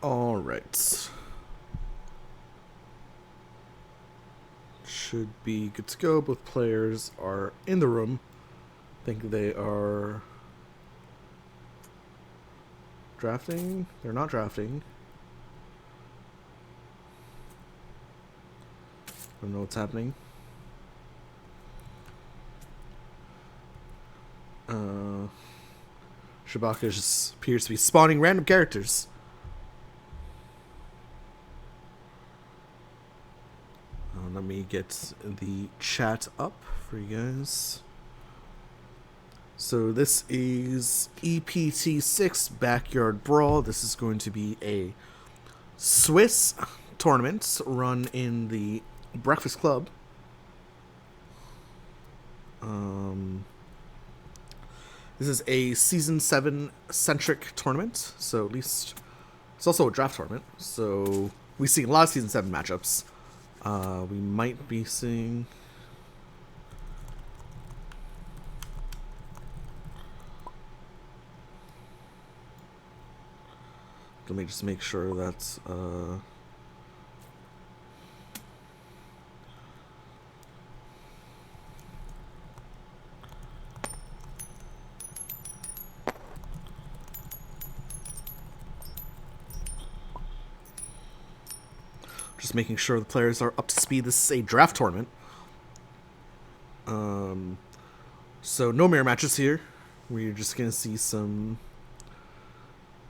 All right. Should be good to go. Both players are in the room. I think they are drafting. They're not drafting. I don't know what's happening. Shabacka just appears to be spawning random characters. Let me get the chat up for you guys. So this is EPT6 Backyard Brawl. This is going to be a Swiss tournament run in the Breakfast Club. This is a Season 7 centric tournament, so at least it's also a draft tournament. So we see a lot of Season 7 matchups. We might be seeing... Let me just make sure that's... Just making sure the players are up to speed. This is a draft tournament. So no mirror matches here. We're just going to see some...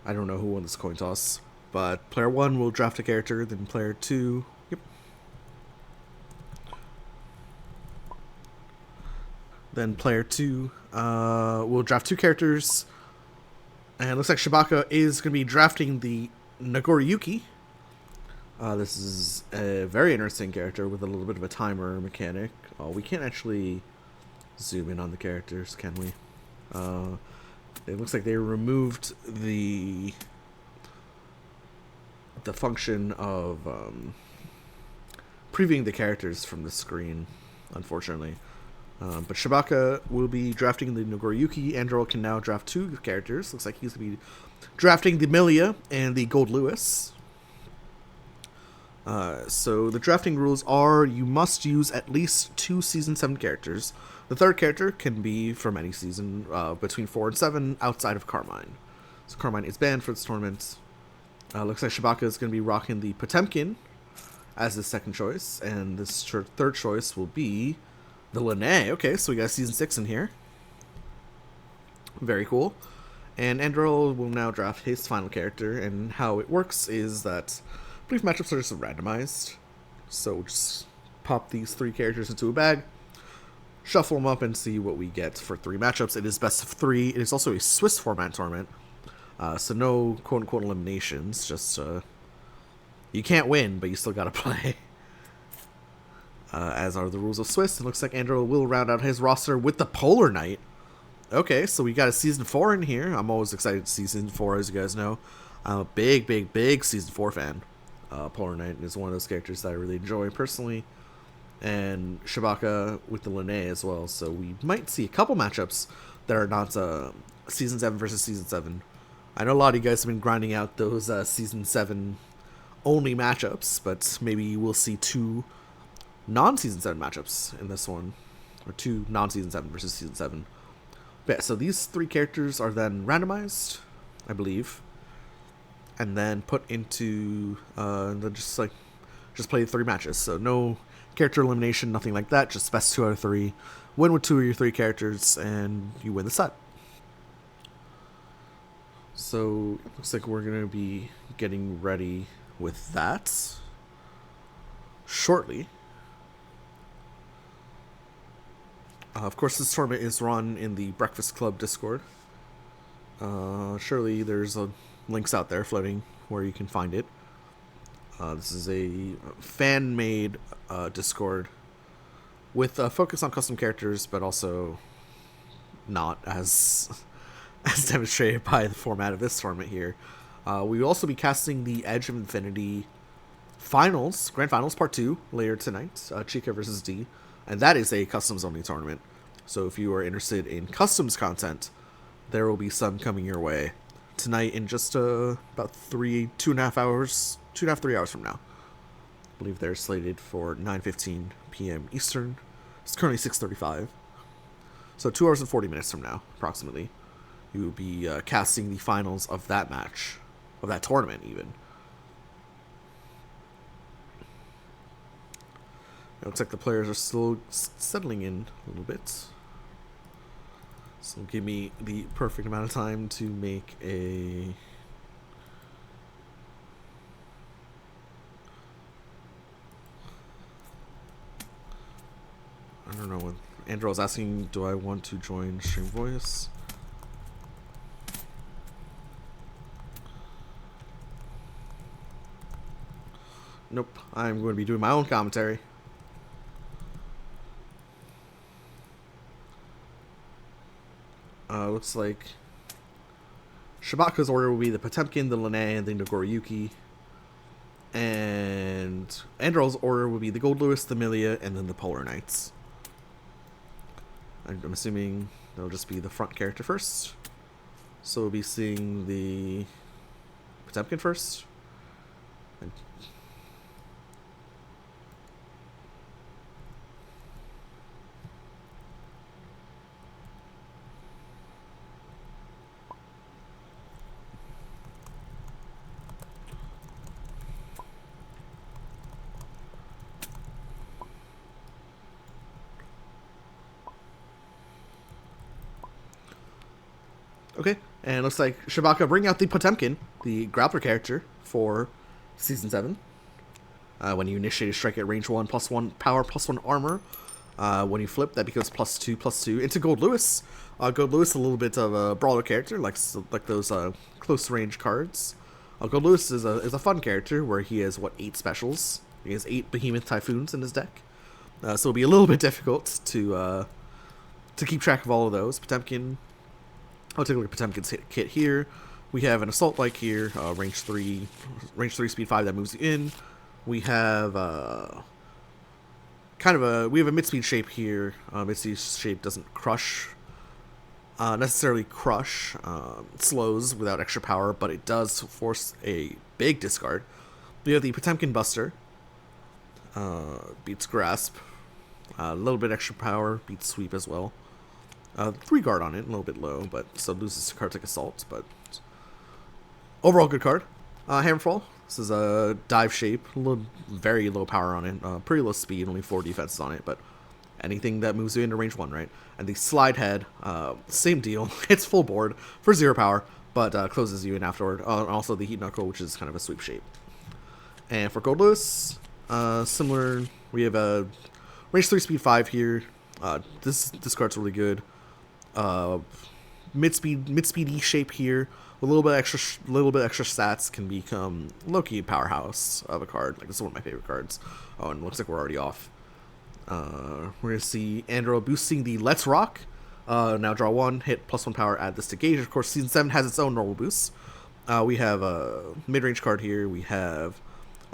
I don't know who won this coin toss. But player 1 will draft a character, then player 2... Yep. Then player 2 will draft 2 characters. And it looks like Shabacka is going to be drafting the Nagoriyuki. This is a very interesting character with a little bit of a timer mechanic. Oh, we can't actually zoom in on the characters, can we? It looks like they removed the function of previewing the characters from the screen, unfortunately. But Shabacka will be drafting the Nagoriyuki. Andarel can now draft 2 characters. Looks like he's going to be drafting the Milia and the Gold Lewis. So the drafting rules are you must use at least 2 Season 7 characters. The third character can be from any season between 4 and 7 outside of Carmine. So Carmine is banned for this tournament. Looks like Shabacka is going to be rocking the Potemkin as his second choice. And this third choice will be the Linné. Okay, so we got Season 6 in here. Very cool. And Andarel will now draft his final character. And how it works is that... I believe matchups are just randomized. So just pop these 3 characters into a bag, shuffle them up, and see what we get for 3 matchups. It is best of 3. It is also a Swiss format tournament. So no quote-unquote eliminations. Just, you can't win, but you still gotta play. As are the rules of Swiss. It looks like Andarel will round out his roster with the Polar Knight. Okay, so we got a Season 4 in here. I'm always excited to see Season 4, as you guys know. I'm a big Season 4 fan. Polar Knight is one of those characters that I really enjoy personally, and Shabacka with the Linné as well. So we might see a couple matchups that are not Season 7 versus Season 7. I know a lot of you guys have been grinding out those Season 7 only matchups, but maybe we'll see 2 non-Season 7 matchups in this one, or 2 non-Season 7 versus Season 7. But yeah, so these 3 characters are then randomized, I believe. And then put into just play 3 matches. So no character elimination, nothing like that. Just best 2 out of 3. Win with 2 of your 3 characters, and you win the set. So it looks like we're gonna be getting ready with that shortly. Of course, this tournament is run in the Breakfast Club Discord. Surely there's links out there floating where you can find it. This is a fan-made Discord with a focus on custom characters, but also not as demonstrated by the format of this tournament here. We will also be casting the Edge of Infinity Finals, Grand Finals Part 2 later tonight, Chica versus D, and that is a customs-only tournament. So if you are interested in customs content, there will be some coming your way tonight in just about 3 hours from now. I believe they're slated for 9:15 p.m. Eastern. It's currently 6:35. So 2 hours and 40 minutes from now, approximately, you will be casting the finals of that match, of that tournament even. It looks like the players are still settling in a little bit. So give me the perfect amount of time to make a... I don't know what... Andarel's asking, do I want to join Stream Voice? Nope, I'm going to be doing my own commentary. Looks like Shabacka's order will be the Potemkin, the Lene, and the Nagoriyuki. And Andarel's order will be the Gold Lewis, the Milia, and then the Polar Knights. I'm assuming that'll just be the front character first. So we'll be seeing the Potemkin first. And okay, and looks like Shabacka bring out the Potemkin, the grappler character for Season 7. When you initiate a strike at range 1, +1 power, +1 armor. When you flip, that becomes +2/+2 into Gold Lewis. Gold Lewis, a little bit of a brawler character, like those close range cards. Gold Lewis is a fun character where he has 8 specials. He has 8 Behemoth Typhoons in his deck, so it'll be a little bit difficult to keep track of all of those. Potemkin. I'll take a look at Potemkin's kit here. We have an Assault Bike here, range 3, speed 5 that moves you in. We have we have a mid-speed shape here. Mid-speed shape doesn't necessarily crush, slows without extra power, but it does force a big discard. We have the Potemkin Buster, beats Grasp, a little bit extra power, beats Sweep as well. 3 guard on it, a little bit low, but so loses cards like Assault, but overall good card. Hammerfall, this is a dive shape, very low power on it, pretty low speed, only 4 defenses on it, but anything that moves you into range 1, right? And the Slide Head, same deal, it's full board for 0 power, but closes you in afterward. Also the Heat Knuckle, which is kind of a sweep shape. And for Gold Lewis, similar, we have a range 3, speed 5 here. This card's really good. Mid-speed E shape here. A little bit extra stats can become low-key powerhouse of a card. Like, this is one of my favorite cards. Oh, and it looks like we're already off. We're gonna see Andarel boosting the Let's Rock. Now draw 1, hit +1 power, add this to gauge. Of course, Season 7 has its own normal boosts. We have a mid-range card here. We have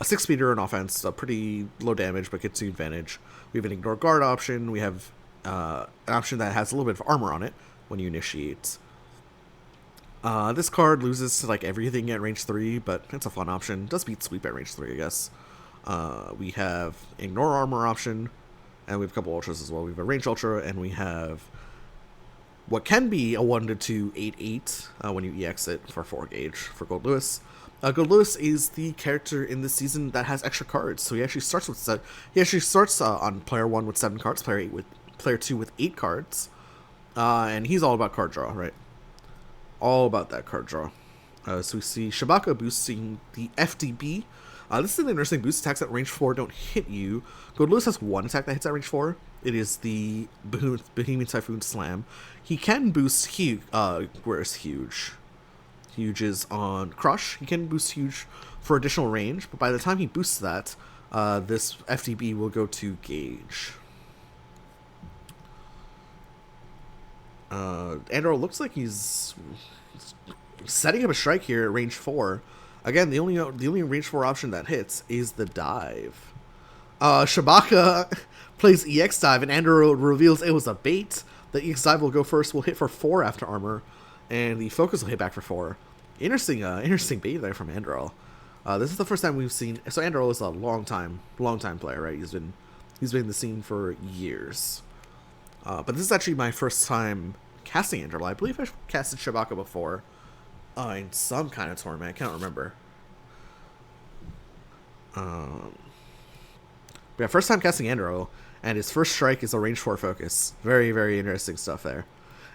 a 6-speeder on offense, pretty low damage, but gets you advantage. We have an Ignore Guard option. We have an option that has a little bit of armor on it when you initiate. This card loses to like everything at range 3, but it's a fun option. Does beat Sweep at range 3, I guess. We have Ignore Armor option, and we have a couple ultras as well. We have a range ultra, and we have what can be a 1/2 8/8 when you EX it for 4 gauge for Gold Lewis. Gold Lewis is the character in this season that has extra cards, so he actually starts on player 1 with 7 cards, player 2 with 8 cards, and he's all about card draw, right? All about that card draw. So we see Shabacka boosting the FDB. This is an interesting boost. Attacks at range 4 don't hit you. Gold Lewis has 1 attack that hits at range 4. It is the Bohemian Typhoon Slam. He can boost Huge. Where's Huge? Huge is on Crush. He can boost Huge for additional range, but by the time he boosts that, this FDB will go to Gauge. Andarel looks like he's setting up a strike here at range 4. Again, the only range 4 option that hits is the dive. Shabacka plays EX dive, and Andarel reveals it was a bait. The EX dive will go first, will hit for 4 after armor, and the focus will hit back for 4. Interesting bait there from Andarel. This is the first time we've seen. So Andarel is a long time player, right? He's been in the scene for years. But this is actually my first time casting Andarel. I believe I casted Shabacka before, in some kind of tournament. I can't remember. But yeah, first time casting Andarel, and his first strike is a range 4 focus. Very, very interesting stuff there.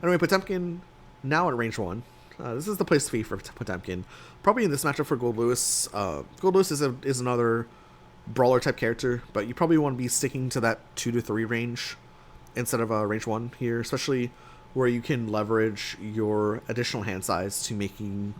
Anyway, Potemkin now at range 1. This is the place to be for Potemkin. Probably in this matchup for Gold Lewis. Gold Lewis is another brawler type character, but you probably want to be sticking to that 2 to 3 range instead of range 1 here, especially where you can leverage your additional hand size to making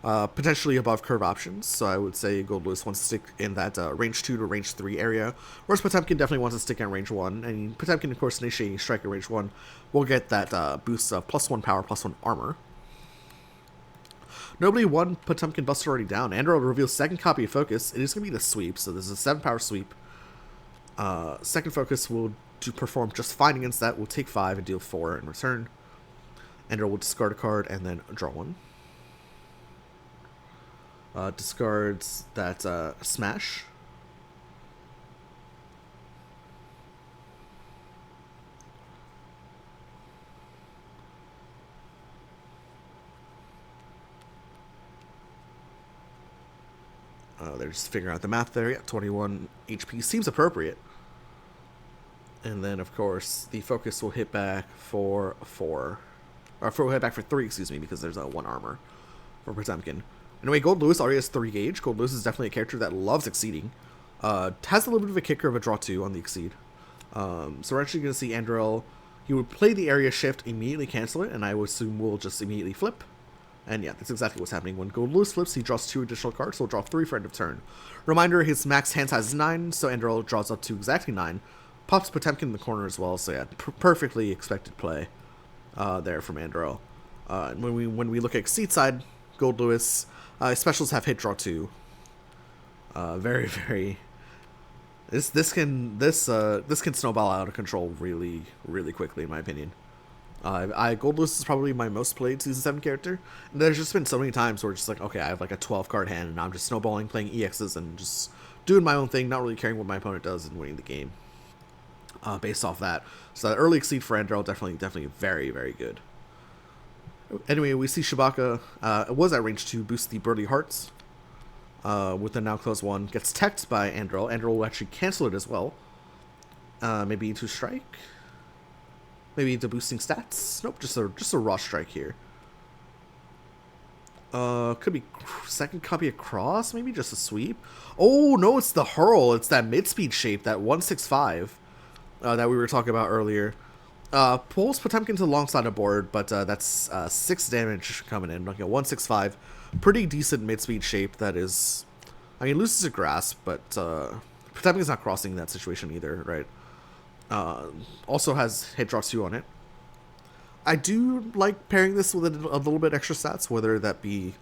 potentially above curve options. So I would say Gold Lewis wants to stick in that range 2 to range 3 area, whereas Potemkin definitely wants to stick at range 1. And Potemkin, of course, initiating strike at range 1 will get that boost of +1 power, +1 armor. Nobody one Potemkin Buster already down. Andarel reveals second copy of Focus. It is going to be the sweep, so this is a 7 power sweep. Second Focus will perform just fine against that. We'll take 5 and deal 4 in return. Andarel will discard a card and then draw 1. Discards that Smash. They're just figuring out the math there. Yeah, 21 HP seems appropriate. And then, of course, the focus will hit back for 4. Or will hit back for 3, excuse me, because there's a 1 armor for Potemkin. Anyway, Gold Lewis already has 3 gauge. Gold Lewis is definitely a character that loves exceeding. Has a little bit of a kicker of a draw 2 on the exceed. So we're actually going to see Andarel. He would play the area shift, immediately cancel it, and I would assume we'll just immediately flip. And yeah, that's exactly what's happening. When Gold Lewis flips, he draws 2 additional cards, so he'll draw 3 for end of turn. Reminder, his max hand size is 9, so Andarel draws up to exactly 9. Pops Potemkin in the corner as well, so yeah, perfectly expected play there from Andarel. When we look at exceed side, Gold Lewis, specials have hit draw 2. Very, very... This can snowball out of control really, really quickly, in my opinion. Gold Lewis is probably my most played Season 7 character. And there's just been so many times where it's just like, okay, I have like a 12 card hand and I'm just snowballing, playing EXs and just doing my own thing, not really caring what my opponent does and winning the game. Based off that. So that early exceed for Andarel definitely very, very good. Anyway, we see Shabacka was at range 2, boost the Burly Hearts. With the now close 1. Gets teched by Andarel. Andarel will actually cancel it as well. Maybe to strike? Maybe into boosting stats? Nope, just a raw strike here. Could be second copy across, maybe just a sweep. Oh no, it's the hurl. It's that mid-speed shape, that 165 that we were talking about earlier. Pulls Potemkin to the long side of board, but that's 6 damage coming in. Okay, 165, pretty decent mid-speed shape. That is, I mean, loses a grasp, but Potemkin's not crossing that situation either, right? Also has hit draw 2 on it. I do like pairing this with a little bit extra stats, whether that be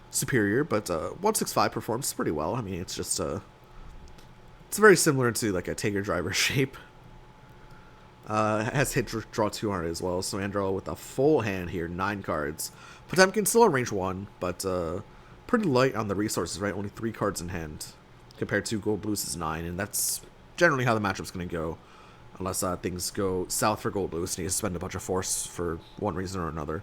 superior, but 165 performs pretty well. I mean, it's just it's very similar to like a Taker Driver shape. Has hit draw 2 on it as well, so Andarel with a full hand here, 9 cards. Potemkin still in range 1, but pretty light on the resources, right? Only 3 cards in hand compared to Gold Lewis's 9, and that's generally how the matchup's going to go. Unless things go south for Gold Lewis and he has to spend a bunch of force for one reason or another.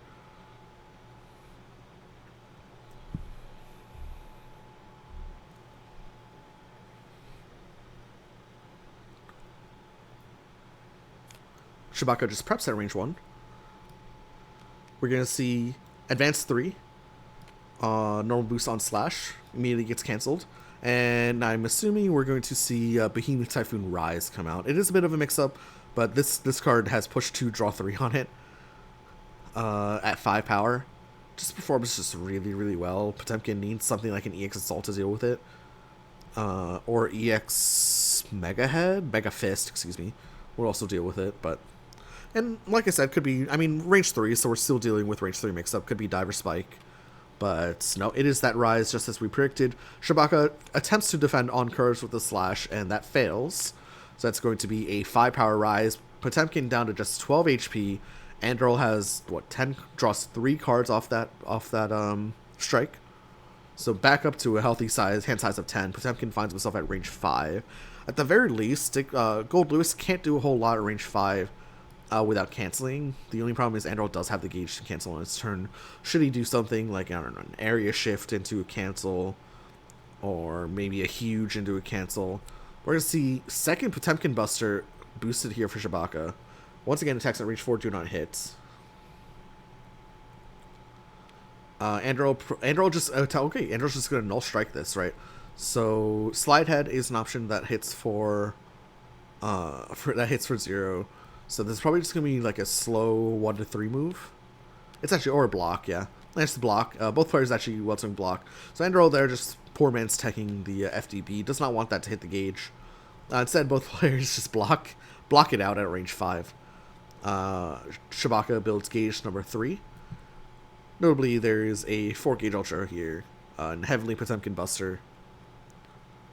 Shabacka just preps at range 1. We're going to see Advance 3. Normal boost on Slash. Immediately gets cancelled. And I'm assuming we're going to see Behemoth Typhoon Rise come out. It is a bit of a mix-up, but this card has push 2, draw 3 on it at 5 power. Just performs just really, really well. Potemkin needs something like an EX Assault to deal with it. Or EX Mega Head? Mega Fist, excuse me. Will also deal with it, but... And like I said, could be... I mean, range 3, so we're still dealing with range 3 mix-up. Could be Diver Spike. But no, it is that Rise, just as we predicted. Shabacka attempts to defend on cards with the Slash, and that fails. So that's going to be a 5 power Rise. Potemkin down to just 12 HP. Andarel has, what, 10, draws 3 cards off that strike. So back up to a healthy hand size of 10. Potemkin finds himself at range 5. At the very least, Gold Lewis can't do a whole lot at range 5 without canceling. The only problem is Andarel does have the gauge to cancel on his turn. Should he do something like, I don't know, an area shift into a cancel, or maybe a huge into a cancel, we're going to see second Potemkin Buster boosted here for Shabacka. Once again, attacks at range 4 do not hit. Andarel just Andarel's just gonna null strike this, right? So Slide Head is an option that hits for 0. So this is probably just gonna be like a slow 1 to 3 move. It's actually, or a block, yeah. Nice to block. Both players actually welcoming block. So Andarel there just poor man's teching the FDB. Does not want that to hit the gauge. Instead, both players just block it out at range 5. Shabacka builds gauge number 3. Notably, there is a 4 gauge ultra here, and Heavenly Potemkin Buster.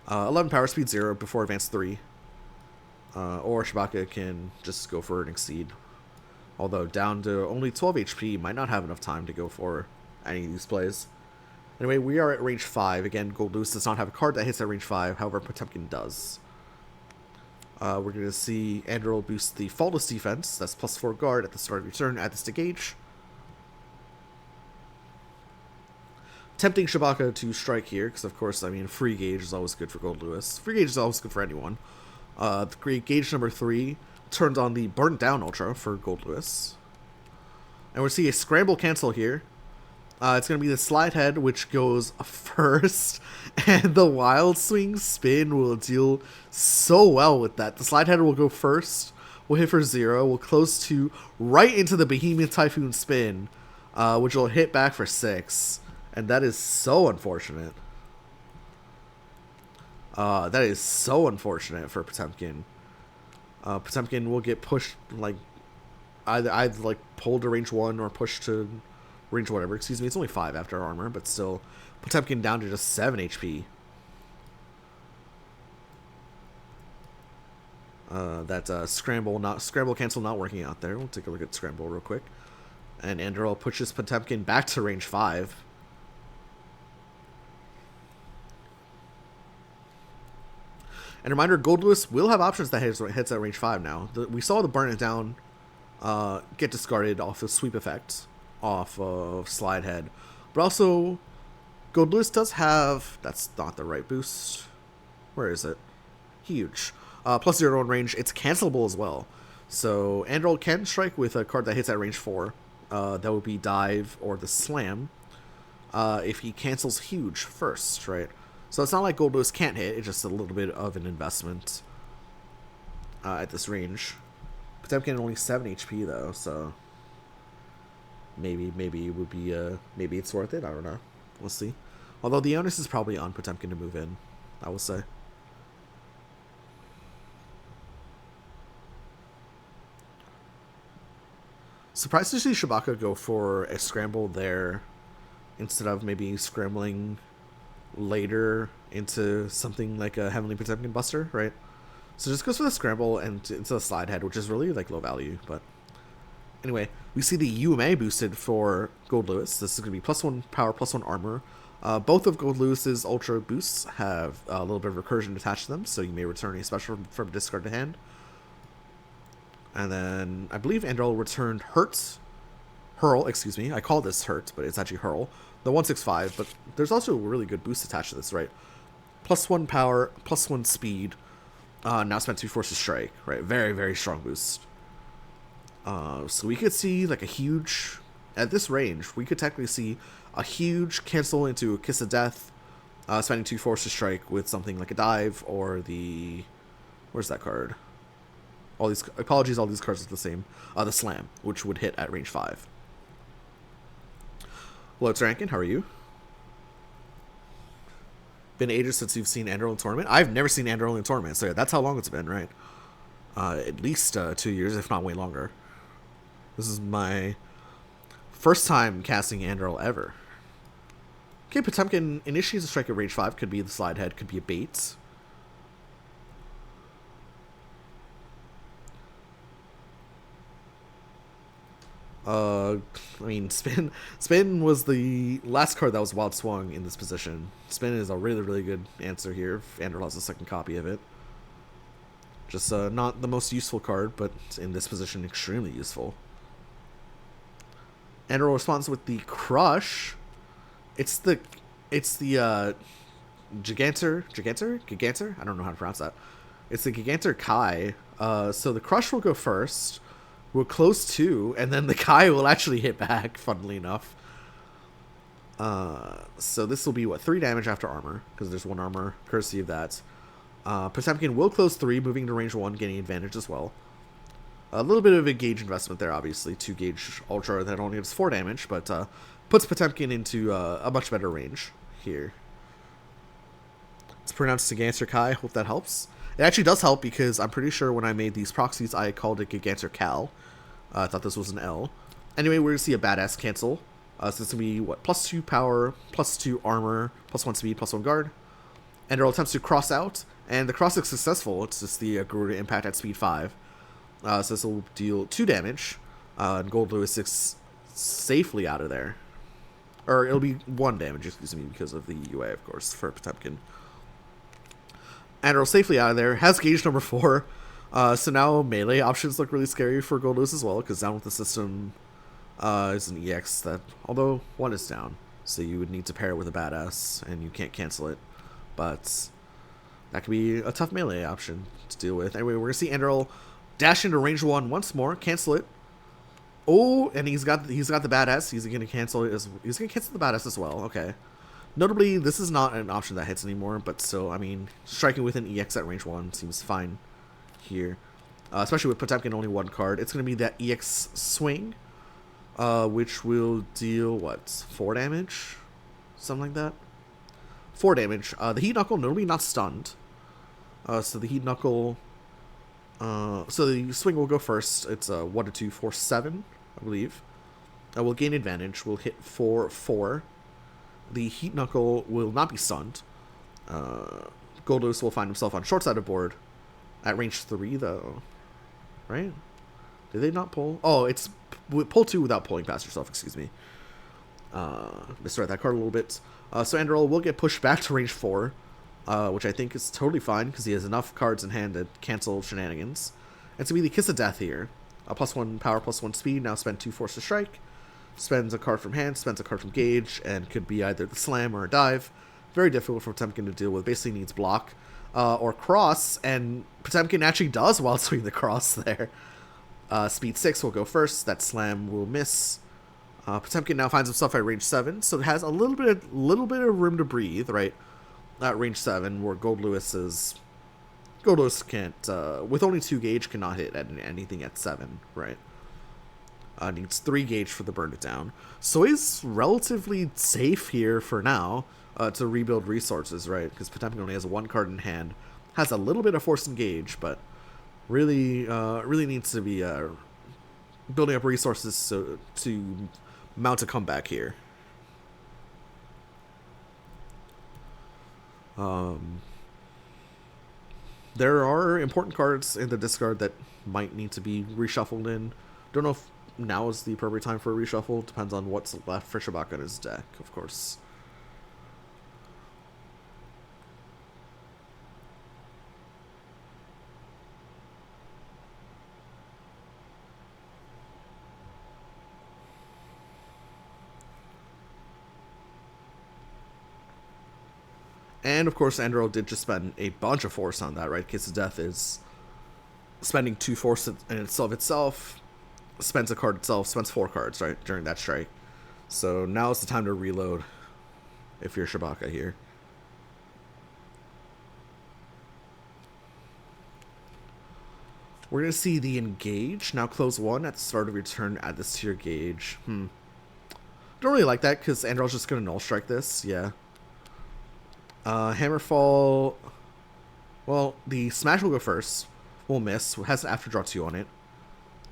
11 power, speed 0 before advance 3. Or Shabacka can just go for an exceed. Although down to only 12 HP, might not have enough time to go for any of these plays. Anyway, we are at range 5. Again, Gold Lewis does not have a card that hits at range 5, however, Potemkin does. We're going to see Andarel boost the Faultless Defense, that's +4 guard at the start of your turn, add this to gauge. Tempting Shabacka to strike here, because of course, I mean, free gauge is always good for Gold Lewis. Free gauge is always good for anyone. Gauge number 3 turns on the Burnt Down Ultra for Gold Lewis. And we'll see a scramble cancel here. It's going to be the Slide Head, which goes first, and the Wild Swing Spin will deal so well with that. The Slide Head will go first, will hit for 0, will close to right into the Behemoth Typhoon Spin, which will hit back for 6. And that is so unfortunate. That is so unfortunate for Potemkin. Potemkin will get pushed, like, either like pulled to range 1 or pushed to range whatever. Excuse me, it's only 5 after armor, but still, Potemkin down to just 7 HP. Scramble cancel not working out there. We'll take a look at Scramble real quick. And Andarel pushes Potemkin back to range 5. And reminder, Gold Lewis will have options that hits at range 5 now. We saw the Burn It Down get discarded off the sweep effect off of Slide Head. But also, Gold Lewis does have... That's not the right boost. Where is it? Huge. +0 in range. It's cancelable as well. So Andarel can strike with a card that hits at range 4. That would be Dive or the Slam. If he cancels Huge first, right? So it's not like Gold Lewis can't hit, it's just a little bit of an investment at this range. Potemkin only 7 HP though, so maybe it would be maybe it's worth it. I don't know. We'll see. Although the onus is probably on Potemkin to move in, I will say. Surprised to see Shabacka go for a scramble there instead of maybe scrambling later into something like a Heavenly Potemkin Buster, right? So just goes for the scramble and into the Slide Head, which is really like low value. But anyway, we see the UMA boosted for Gold Lewis. This is going to be +1 power, +1 armor. Both of Gold Lewis's ultra boosts have a little bit of recursion attached to them, so you may return a special from discard to hand. And then I believe Andarel returned Hurl, excuse me. I call this Hurt, but it's actually Hurl. The 165, but there's also a really good boost attached to this, right? +1 power, +1 speed. Now spent 2 force to strike, right? Very, very strong boost. So we could see like a huge, at this range, we could technically see a huge cancel into a Kiss of Death, spending 2 force to strike with something like a Dive or the, where's that card? All these cards are the same. The Slam, which would hit at range 5. Hello, it's Rankin. How are you? Been ages since you've seen Andarel in tournament. I've never seen Andarel in tournament, so yeah, that's how long it's been, right? At least 2 years, if not way longer. This is my first time casting Andarel ever. Okay, Potemkin initiates a strike at range 5. Could be the Slide Head, could be a bait. I mean, Spin was the last card that was wild swung in this position. Spin is a really, really good answer here if Andarel has a second copy of it. Just not the most useful card, but in this position, extremely useful. Andarel responds with the Crush. It's the Gigantor? I don't know how to pronounce that. It's the Gigantor Kai. So the Crush will go first. We'll close 2, and then the Kai will actually hit back, funnily enough. So this will be, what, 3 damage after armor, because there's 1 armor, courtesy of that. Potemkin will close 3, moving to range 1, gaining advantage as well. A little bit of a gauge investment there, obviously. 2 gauge Ultra that only gives 4 damage, but puts Potemkin into a much better range here. It's pronounced Gigantor Kai, hope that helps. It actually does help because I'm pretty sure when I made these proxies, I called it Gigantor Cal. I thought this was an L. Anyway, we're going to see a badass cancel. So it's going to be, what, plus 2 power, plus 2 armor, plus 1 speed, plus 1 guard. Andarel attempts to cross out, and the cross is successful. It's just the Garuda impact at speed 5. So this will deal 2 damage, and Gold Lewis is safely out of there. Or it'll be 1 damage, excuse me, because of the UA, of course, for Potemkin. Andarel safely out of there, has gauge number 4. So now melee options look really scary for Gold Lewis as well, because down with the system is an EX that, although 1 is down, so you would need to pair it with a badass, and you can't cancel it. But that could be a tough melee option to deal with. Anyway, we're going to see Andarel dash into range 1 once more, cancel it. Oh, and he's got the badass. He's going to cancel it he's going to cancel the badass as well. Okay. Notably, this is not an option that hits anymore, but still, I mean, striking with an EX at range 1 seems fine here. Especially with Potemkin only 1 card. It's going to be that EX swing, which will deal, what, 4 damage? Something like that? 4 damage. The Heat Knuckle, notably not stunned. So the Heat Knuckle... so the swing will go first. It's 1 to 2, 4, 7, I believe. We'll gain advantage. We'll hit 4, 4. The Heat Knuckle will not be stunned. Goldos will find himself on short side of board. At range 3, though. Right? Did they not pull? Oh, it's pull 2 without pulling past yourself, excuse me. Misread that card a little bit. So Andarel will get pushed back to range 4. Which I think is totally fine, because he has enough cards in hand to cancel shenanigans. It's going to be the Kiss of Death here. Plus 1 power, plus 1 speed. Now spend 2 force to strike. Spends a card from hand, spends a card from gauge, and could be either the slam or a dive. Very difficult for Potemkin to deal with. Basically needs block or cross, and Potemkin actually does wild swing the cross there. Speed 6 will go first. That slam will miss. Potemkin now finds himself at range 7, so it has a little bit of room to breathe, right? At range 7, where Gold Lewis can't, with only 2 gauge, cannot hit at anything at 7, right? Needs 3 gauge for the burn it down. So he's relatively safe here for now to rebuild resources, right? Because Potemkin only has 1 card in hand, has a little bit of force and gauge, but really needs to be building up resources to mount a comeback here. There are important cards in the discard that might need to be reshuffled in. Don't know if now is the appropriate time for a reshuffle. Depends on what's left for Shabacka in his deck, of course. And, of course, Andarel did just spend a bunch of force on that, right? Kiss of Death is spending 2 force in itself, spends a card itself, spends 4 cards, right, during that strike. So now is the time to reload if you're Shabacka here. We're going to see the Engage. Now close 1 at the start of your turn, add this to your gauge. Don't really like that, because Andarel's just going to null strike this, yeah. Hammerfall, well, the Smash will go first, will miss, has an after draw 2 on it.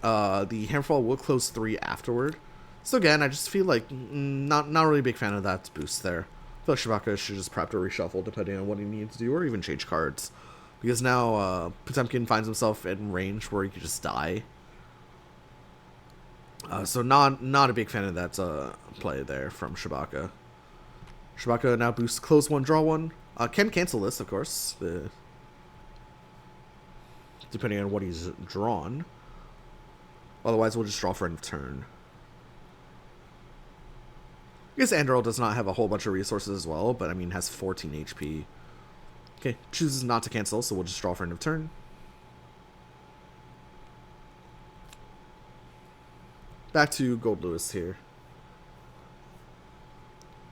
The Hammerfall will close 3 afterward. So again, I just feel like not really a big fan of that boost there. I feel like Shabacka should just prep to reshuffle depending on what he needs to do, or even change cards. Because now Potemkin finds himself in range where he could just die. So not a big fan of that play there from Shabacka. Shabacka now boosts close one, draw one. Can cancel this, of course, depending on what he's drawn. Otherwise, we'll just draw for end of turn. I guess Andarel does not have a whole bunch of resources as well, but I mean has 14 HP. Okay, chooses not to cancel, so we'll just draw for end of turn. Back to Gold Lewis here.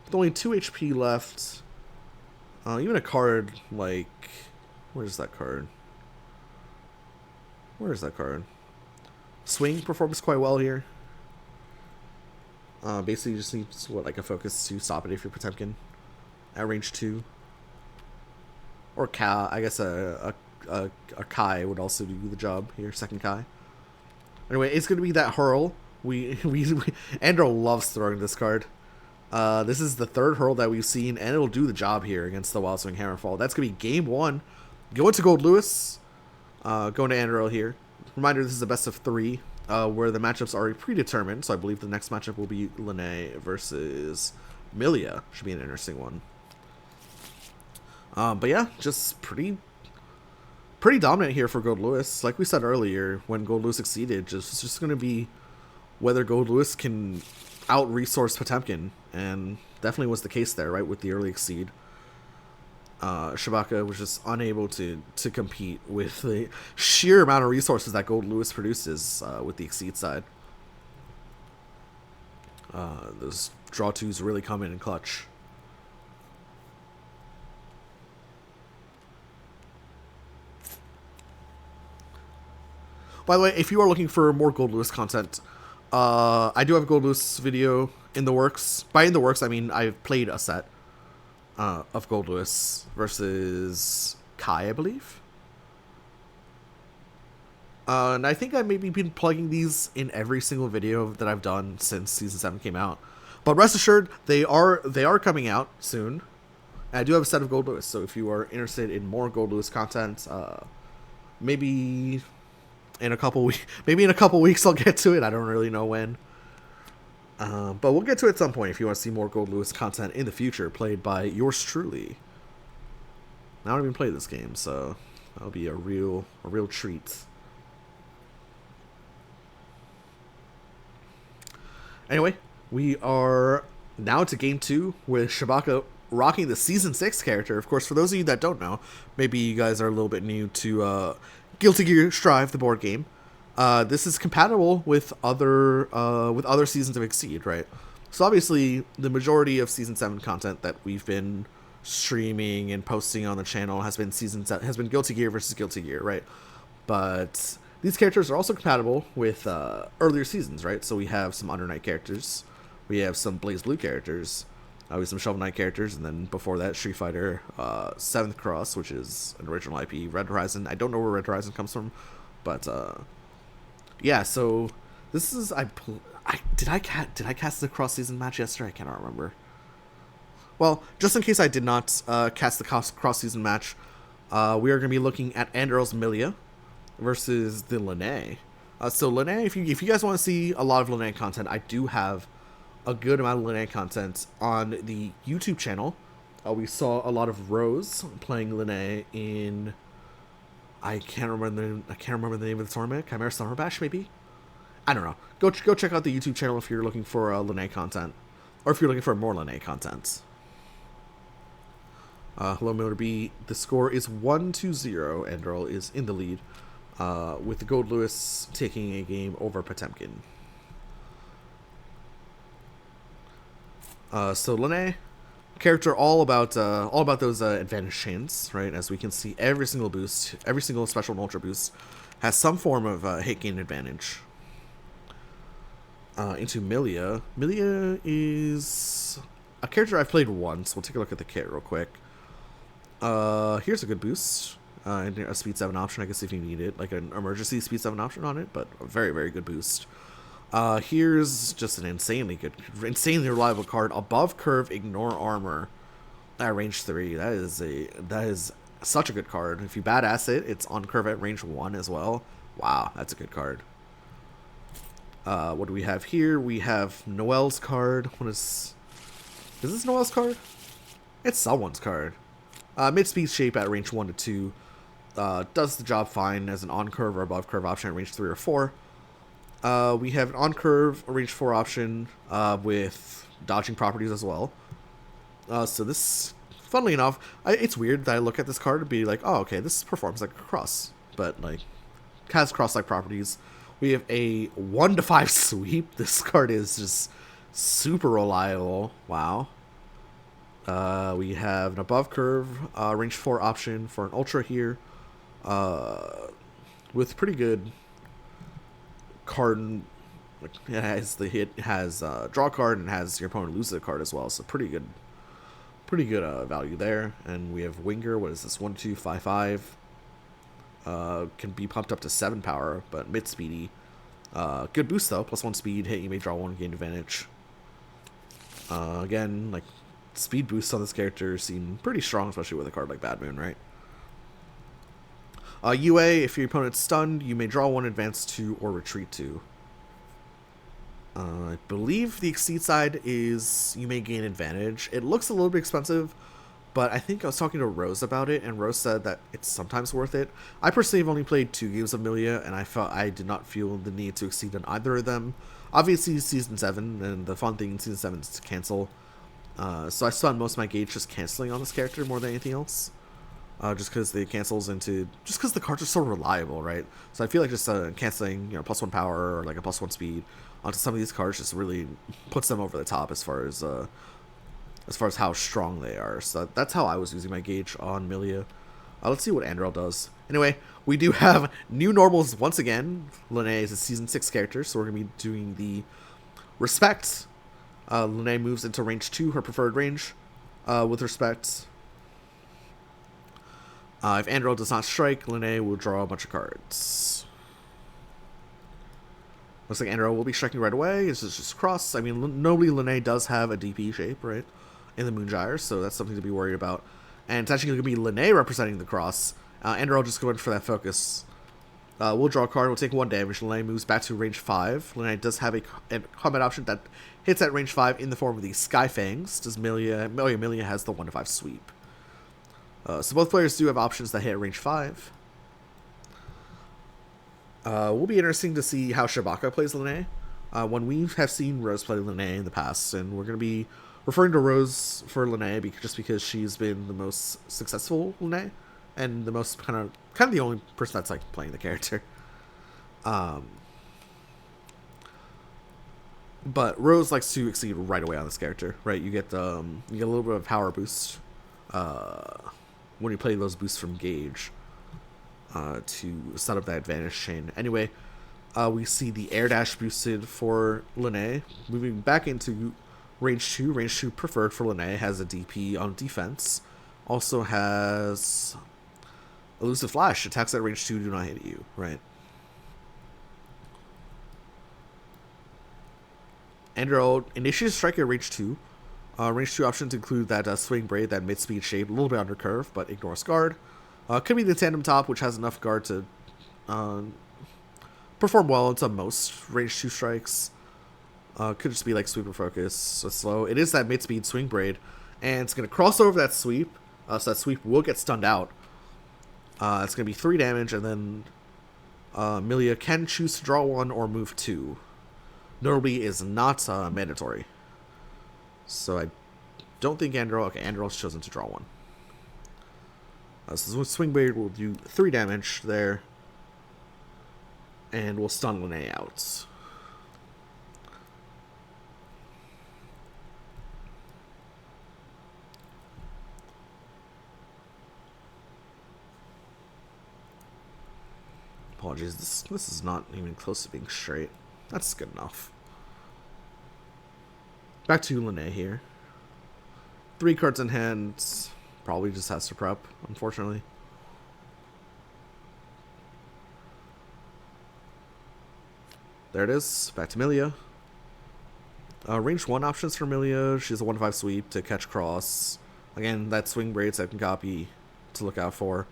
With only 2 HP left, even a card like... Where's that card? Where is that card? Swing performs quite well here. Basically, you just need like a focus to stop it if you're Potemkin at range 2. Or Kai, I guess a Kai would also do the job here. Second Kai. Anyway, it's gonna be that hurl. Andarel loves throwing this card. This is the 3rd hurl that we've seen, and it'll do the job here against the Wild Swing Hammerfall. That's gonna be game 1. Going to Gold Lewis. Going to Andarel here. Reminder: this is a best of 3, where the matchups are already predetermined. So I believe the next matchup will be Lene versus Milia. Should be an interesting one. But yeah, just pretty dominant here for Gold Lewis. Like we said earlier, when Gold Lewis succeeded, it's just going to be whether Gold Lewis can out-resource Potemkin, and definitely was the case there, right, with the early Exceed. Shabacka was just unable to compete with the sheer amount of resources that Gold Lewis produces with the Exceed side. Those draw 2s really come in clutch. By the way, if you are looking for more Gold Lewis content, I do have a Gold Lewis video in the works. By in the works, I mean I've played a set of Gold Lewis versus Kai, I believe. And I think I've maybe been plugging these in every single video that I've done since Season 7 came out. But rest assured, they are coming out soon. And I do have a set of Gold Lewis, so if you are interested in more Gold Lewis content, maybe in a couple weeks I'll get to it. I don't really know when. But we'll get to it at some point if you want to see more Gold Lewis content in the future, played by yours truly. I don't even play this game, so that'll be a real treat. Anyway, we are now to game 2 with Shabacka rocking the Season 6 character. Of course, for those of you that don't know, maybe you guys are a little bit new to Guilty Gear Strive, the board game. This is compatible with other seasons of Exceed, right? So obviously, the majority of Season 7 content that we've been streaming and posting on the channel has been Guilty Gear versus Guilty Gear, right? But these characters are also compatible with earlier seasons, right? So we have some Under Night characters, we have some Blaze Blue characters, we have some Shovel Knight characters, and then before that, Street Fighter 7th Cross, which is an original IP, Red Horizon. I don't know where Red Horizon comes from, but yeah. So this is did I cast the cross season match yesterday? I cannot remember. Well, just in case I did not cast the cross season match, we are going to be looking at Andarel's Milia versus the Lene. So Lene, if you guys want to see a lot of Lene content, I do have a good amount of Lene content on the YouTube channel. We saw a lot of Rose playing Lene in, I can't remember the name of the tournament. Chimera Summer Bash, maybe. I don't know. Go check out the YouTube channel if you're looking for Lene content, or if you're looking for more Lene content. Hello, Miller B. The score is 1-0. Andarel is in the lead, with the Gold Lewis taking a game over Potemkin. So Lene, character all about those advantage chains, right? As we can see, every single boost, every single special and ultra boost has some form of hit gain advantage. Into Milia. Milia is a character I've played once. We'll take a look at the kit real quick. Here's a good boost. And a speed 7 option, I guess, if you need it, like an emergency speed 7 option on it, but a very, very good boost. Here's just an insanely reliable card. Above curve, ignore armor at range 3. That is such a good card. If you badass it, it's on curve at range 1 as well. Wow, that's a good card. What do we have here? We have Noel's card. What is this Noel's card? It's someone's card. Mid-speed shape at range 1 to 2. Does the job fine as an on-curve or above-curve option at range 3 or 4. We have an on-curve, range 4 option with dodging properties as well. So this, funnily enough, it's weird that I look at this card and be like, oh, okay, this performs like a cross. But, like, has cross-like properties. We have a 1 to 5 sweep. This card is just super reliable. Wow. We have an above curve, range 4 option for an ultra here. With pretty good card. It has the hit, has draw card, and has your opponent lose the card as well. So pretty good value there. And we have Winger. What is this? 1, 2, 5, 5. Can be pumped up to 7 power, but mid speedy. Good boost though. +1 speed. Hit, you may draw 1, gain advantage. Again, like, speed boosts on this character seem pretty strong, especially with a card like Bad Moon, right? UA, if your opponent's stunned, you may draw 1, advance 2, or retreat 2. I believe the exceed side is you may gain advantage. It looks a little bit expensive, but I think I was talking to Rose about it, and Rose said that it's sometimes worth it. I personally have only played 2 games of Milia, and I did not feel the need to exceed on either of them. Obviously, Season 7, and the fun thing in Season 7 is to cancel. So I spent most of my gauge just canceling on this character more than anything else. Just because it cancels into... Just because the cards are so reliable, right? So I feel like just canceling, +1 power or like a +1 speed onto some of these cards just really puts them over the top as far as how strong they are. So that's how I was using my gauge on Milia. Let's see what Andarel does. Anyway, we do have new normals once again. Lene is a Season 6 character, so we're going to be doing the Respect. Lene moves into range 2, her preferred range, with Respect. If Andarel does not strike, Lene will draw a bunch of cards. Looks like Andarel will be striking right away. This is just cross. I mean, nobly Lene does have a DP shape, right, in the Moongyre, so that's something to be worried about. And it's actually going to be Lene representing the cross. Andarel just going for that focus. We'll draw a card. We'll take 1 damage. Lene moves back to range 5. Lene does have a combat option that hits at range 5 in the form of the Sky Fangs. Does Milia has the 1 to 5 sweep. So both players do have options that hit at range 5. Will be interesting to see how Shabacka plays Lene. When we have seen Rose play Lene in the past, and we're going to be referring to Rose for Lene just because she's been the most successful Lene, and the most kind of the only person that's like playing the character. But Rose likes to exceed right away on this character, right? You get a little bit of power boost when you play those boosts from Gauge to set up that advantage chain. Anyway, we see the air dash boosted for Lene. Moving back into range 2. Range 2 preferred for Lene, has a DP on defense. Also has Elusive Flash. Attacks at range 2 do not hit you, right? Andarel initiates strike at range 2. Range 2 options include that Swing Braid, that mid-speed shape, a little bit under curve, but ignores guard. Could be the Tandem Top, which has enough guard to perform well into most range 2 strikes. Could just be like Sweeper Focus, so slow. It is that mid-speed Swing Braid, and it's going to cross over that sweep, so that sweep will get stunned out. It's going to be 3 damage, and then Milia can choose to draw 1 or move 2. Notably is not mandatory. So I don't think Andarel... Okay, Andarel's chosen to draw 1. So Swing Blade will do 3 damage there. And we'll stun Lene out. Apologies, this is not even close to being straight. That's good enough. Back to Lene here. 3 cards in hand. Probably just has to prep, unfortunately. There it is. Back to Milia. Range 1 options for Milia. She has a 1-5 sweep to catch cross. Again, that Swing Braid second copy to look out for.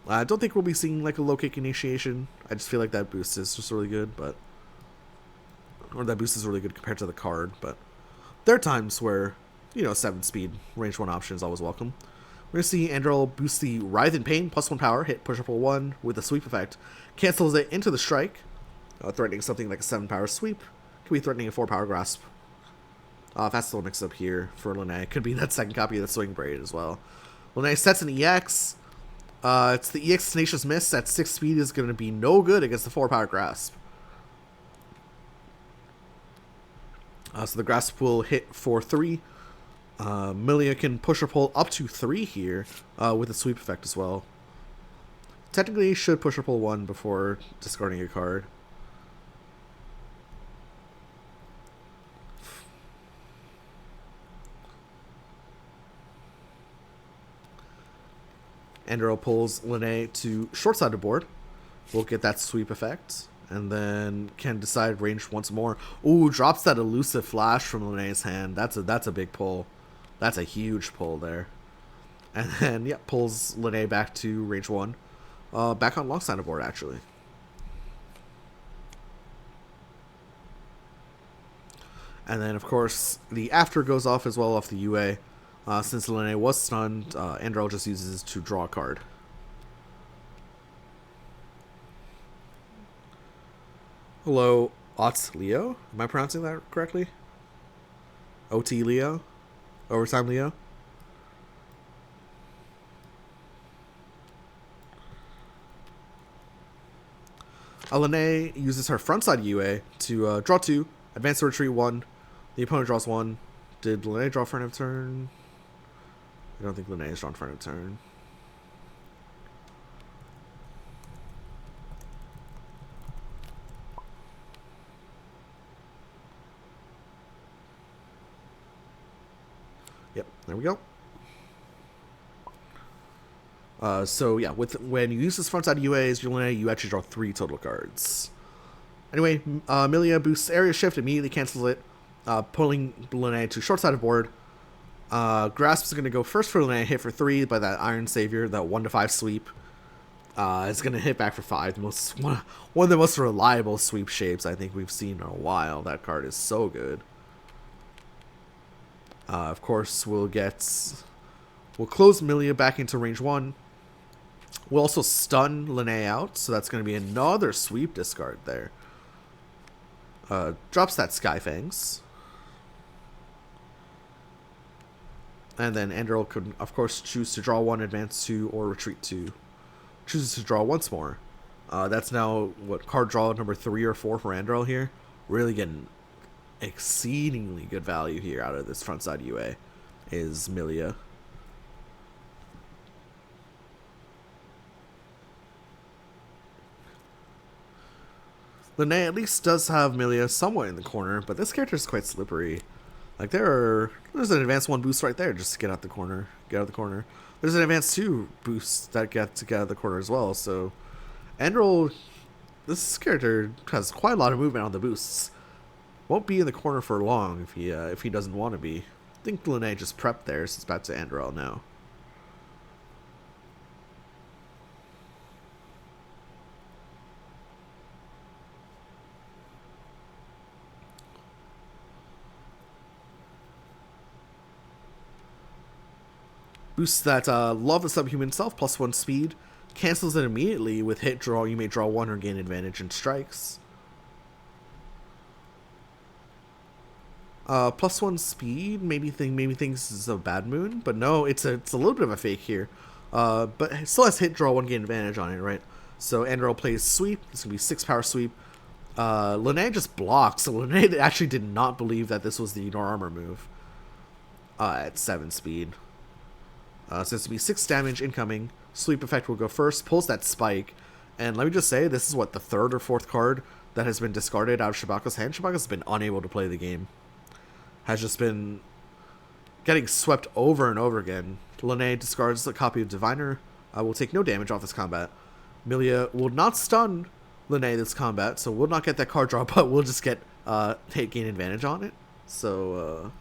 I don't think we'll be seeing like a low kick initiation. I just feel like that boost is just really good, but or that boost is really good compared to the card, but there are times where, 7 speed, range 1 option is always welcome. We're going to see Andarel boost the Writhe in Pain, +1 power, hit push up 1 with a sweep effect. Cancels it into the strike, threatening something like a 7 power sweep. Could be threatening a 4 power grasp. That's still mixed up here for Lene. Could be that second copy of the Swing Braid as well. Lene sets an EX. It's the EX Tenacious Miss at 6 speed is going to be no good against the 4 power grasp. So the grasp will hit for 3. Milia can push or pull up to 3 here with a sweep effect as well. Technically, should push or pull 1 before discarding a card. Andarel pulls Lene to short side of board. We'll get that sweep effect. And then can decide range once more. Ooh, drops that elusive flash from Lene's hand. That's a big pull. That's a huge pull there. And then, yeah, pulls Lene back to range 1. Back on long side of board, actually. And then, of course, the after goes off as well off the UA. Since Lene was stunned, Andarel just uses to draw a card. Hello, Ot Leo? Am I pronouncing that correctly? OT Leo? Overtime Leo? Lene uses her frontside UA to draw 2, advance to retreat 1. The opponent draws 1. Did Lene draw for end of turn? I don't think Lene is drawn for end of turn. Yep, there we go. So yeah, when you use this frontside UAs, you actually draw 3 total cards. Anyway, Milia boosts Area Shift, immediately cancels it, pulling Lene to short side of board. Grasp is going to go first for Lene, hit for 3 by that Iron Savior, that 1-5 sweep. It's going to hit back for 5. One of the most reliable sweep shapes I think we've seen in a while. That card is so good. Of course, we'll close Milia back into range 1. We'll also stun Lene out, so that's going to be another sweep discard there. Drops that Skyfangs. And then Andarel could, of course, choose to draw 1, advance 2, or retreat 2. Chooses to draw once more. That's now, card draw number 3 or 4 for Andarel here. Really getting exceedingly good value here out of this frontside UA is Milia. Lene at least does have Milia somewhat in the corner, but this character is quite slippery. Like there's an advanced 1 boost right there just to get out the corner. There's an advanced 2 boost that get out of the corner as well. So Andarel, this character has quite a lot of movement on the boosts. Won't be in the corner for long if he doesn't want to be. I think Lene just prepped there, so it's back to Andarel now. Boosts that Love the Subhuman Self, +1 speed. Cancels it immediately with hit draw. You may draw 1 or gain advantage in strikes. +1 speed. Maybe thinks this is a bad moon, but no, it's a little bit of a fake here. But it still has hit draw 1, gain advantage on it, right? So Andarel plays sweep. It's gonna be 6 power sweep. Lene just blocks. So Lene actually did not believe that this was the Ignore Armor move. At 7 speed. So it's going to be 6 damage incoming. Sweep effect will go first. Pulls that spike. And let me just say, this is the 3rd or 4th card that has been discarded out of Shabacka's hand. Shabacka's been unable to play the game. Has just been getting swept over and over again. Lene discards a copy of Diviner. Will take no damage off this combat. Milia will not stun Lene this combat, so we'll not get that card draw, but we'll just get hit gain advantage on it. So,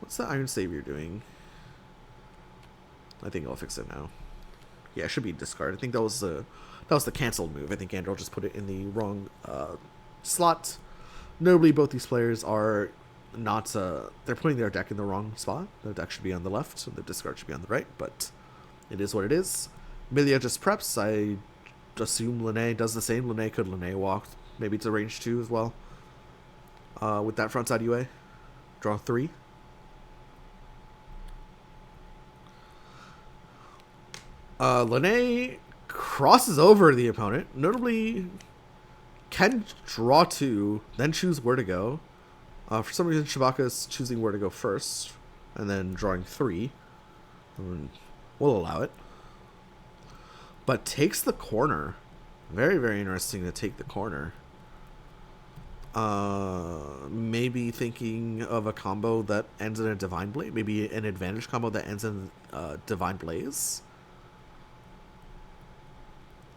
what's the Iron Savior doing? I think I'll fix it now. Yeah, it should be discard. I think that was the canceled move. I think Andarel just put it in the wrong slot. Notably, both these players are not, they're putting their deck in the wrong spot. Their deck should be on the left, and the discard should be on the right, but it is what it is. Milia just preps. I assume Lene does the same. Could Lene walk maybe to range 2 as well? With that frontside UA. Draw 3. Lene crosses over the opponent. Notably, can draw 2, then choose where to go. For some reason, Shabacka is choosing where to go first, and then drawing 3. We'll allow it. But takes the corner. Very, very interesting to take the corner. Maybe thinking of a combo that ends in a Divine Blaze. Maybe an advantage combo that ends in Divine Blaze.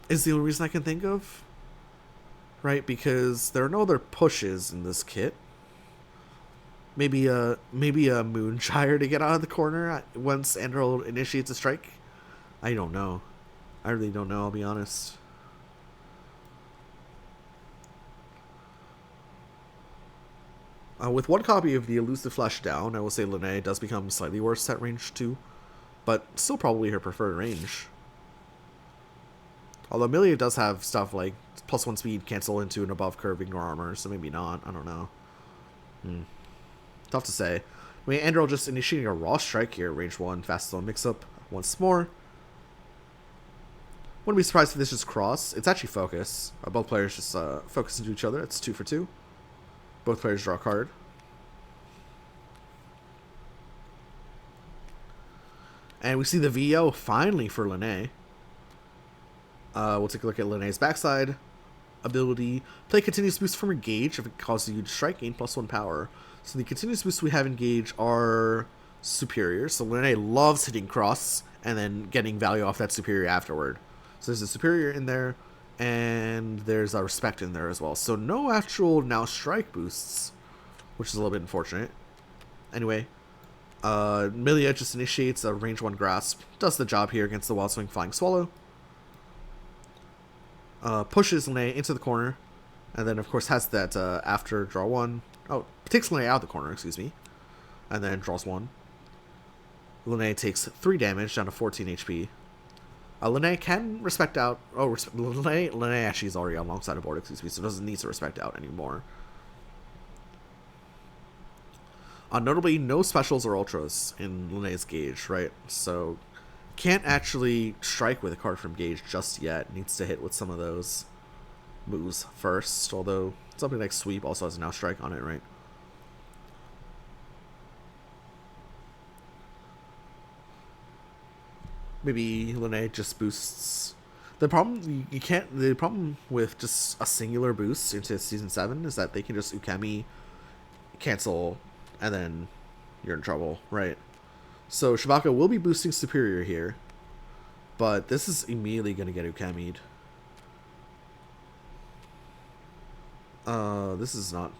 Is the only reason I can think of. Right, because there are no other pushes in this kit. Maybe a Moonshire to get out of the corner once Andarel initiates a strike. I don't know. I really don't know, I'll be honest. With one copy of the Elusive Flash down, I will say Lene does become slightly worse at range 2, but still probably her preferred range. Although Amelia does have stuff like +1 speed, cancel into and above curve, ignore armor, so maybe not. I don't know. Tough to say. I mean, Andarel just initiating a raw strike here, range 1, fast zone mix-up once more. Wouldn't be surprised if this is cross. It's actually focus. Both players just focus into each other. It's 2 for 2. Both players draw a card. And we see the VO finally for Lene. We'll take a look at Lene's backside ability. Play continuous boost from Engage. If it causes you to strike, gain +1 power. So the continuous boosts we have Engage are superior. So Lene loves hitting cross and then getting value off that superior afterward. So there's a superior in there, and there's a respect in there as well. So no actual now strike boosts, which is a little bit unfortunate. Anyway, Milia just initiates a range 1 grasp. Does the job here against the Wild Swing Flying Swallow. Pushes Lene into the corner, and then of course has that after draw 1. Oh, takes Lene out of the corner, excuse me, and then draws 1. Lene takes 3 damage down to 14 HP. Lene can respect out. Oh, Lene actually is already alongside the board, excuse me, so doesn't need to respect out anymore. Notably, no specials or ultras in Lene's Gauge, right? So can't actually strike with a card from Gauge just yet. Needs to hit with some of those moves first, although something like Sweep also has a now strike on it, right? Maybe Lene just boosts. The problem you can't. The problem with just a singular boost into season 7 is that they can just Ukemi, cancel, and then you're in trouble, right? So Shabacka will be boosting superior here, but this is immediately going to get Ukemi'd. This is not.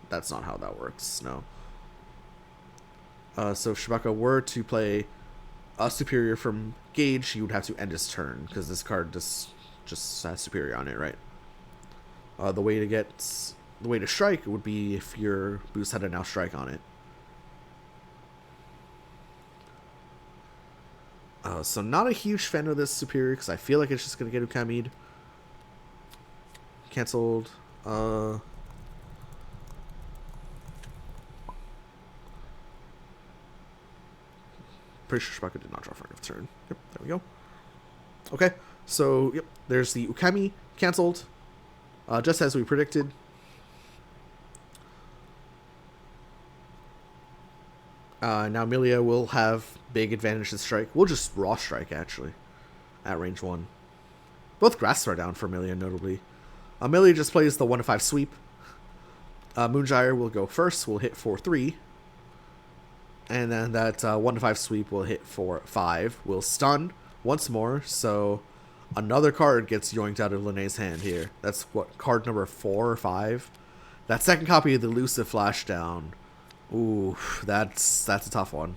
That's not how that works. No. So if Shabacka were to play a superior from Gauge, he would have to end his turn because this card just has superior on it, right? The way to strike would be if your boost had a now strike on it. So not a huge fan of this superior because I feel like it's just gonna get Ukemi'd. Cancelled. Pretty sure Shabacka did not draw for enough turn. Yep, there we go. Okay, so yep, there's the Ukemi cancelled, just as we predicted. Now Milia will have big advantage to strike. We'll just raw strike actually, at range 1. Both grasps are down for Milia, notably. Milia just plays the 1-5 sweep. Moonshire will go first. We'll hit for 3. And then that 1-5 sweep will hit for 5. We'll stun once more, so another card gets yoinked out of Lene's hand here. That's what, card number 4 or 5? That second copy of the Elusive Flash down. Ooh, that's a tough one.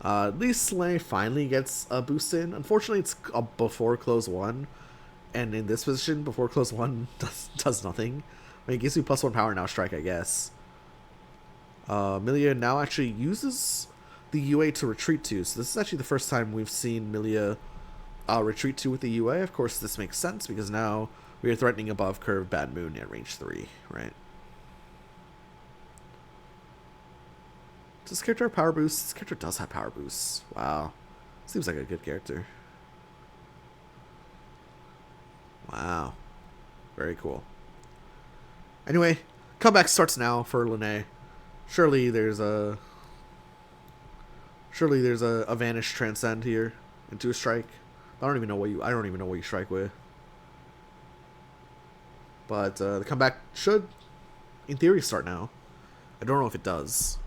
At least Lene finally gets a boost in. Unfortunately, it's before close 1. And in this position, before close one, does nothing. I mean, it gives me +1 power now strike, I guess. Milia now actually uses the UA to retreat to. So this is actually the first time we've seen Milia retreat to with the UA. Of course, this makes sense because now we are threatening above curve Bad Moon at range 3, right? Does this character have power boosts? This character does have power boosts. Wow. Seems like a good character. Wow. Very cool. Anyway, comeback starts now for Lene. Surely there's a vanish transcend here into a strike. I don't even know what you strike with. But the comeback should, in theory, start now. I don't know if it does.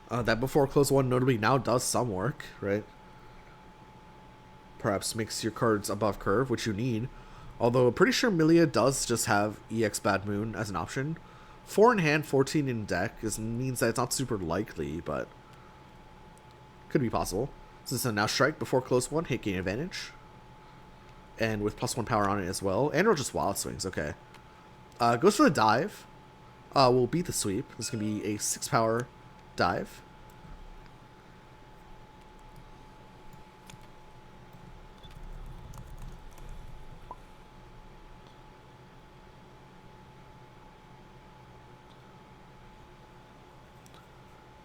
That before close one notably now does some work, right? Perhaps makes your cards above curve, which you need. Although I'm pretty sure Milia does just have EX Bad Moon as an option. 4 in hand, 14 in deck means that it's not super likely, but could be possible. So this is a now strike before close one, hit gain advantage. And with +1 power on it as well. Andarel just wild swings, okay. Goes for the dive. We'll beat the sweep. This is going to be a 6 power dive.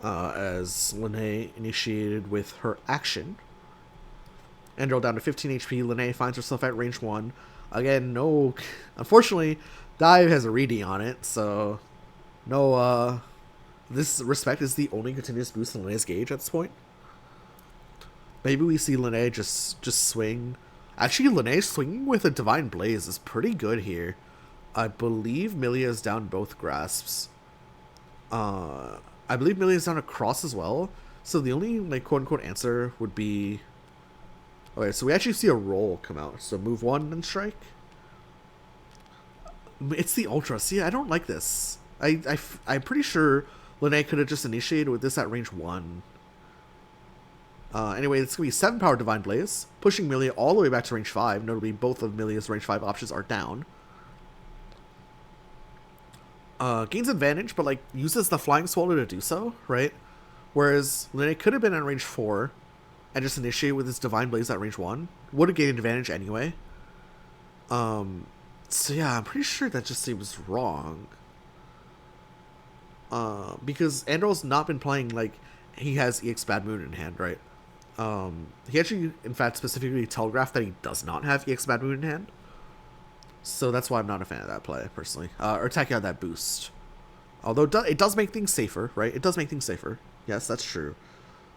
As Lene initiated with her action. Andarel down to 15 HP. Lene finds herself at range 1. Again, no... Unfortunately, dive has a reading on it, so... No, this respect is the only continuous boost in Lene's gauge at this point. Maybe we see Lene just swing. Actually, Lene swinging with a Divine Blaze is pretty good here. I believe Milia is down both grasps. I believe Milia is down across as well. So the only, like, quote-unquote answer would be... Okay, so we actually see a roll come out. So move 1 and strike. It's the Ultra. See, I don't like this. I'm pretty sure Lene could have just initiated with this at range 1. Anyway, it's going to be 7 power Divine Blaze, pushing Milia all the way back to range 5. Notably, both of Milia's range 5 options are down. Gains advantage, but like uses the Flying Swallow to do so, right? Whereas Lene could have been at range 4 and just initiate with his Divine Blaze at range 1. Would have gained advantage anyway. So yeah, I'm pretty sure that just seems wrong. Because Andarel's not been playing like he has EX Bad Moon in hand, right? He actually, in fact, specifically telegraphed that he does not have EX Bad Moon in hand. So that's why I'm not a fan of that play, personally. Or attacking out that boost. Although it does make things safer, right? It does make things safer. Yes, that's true.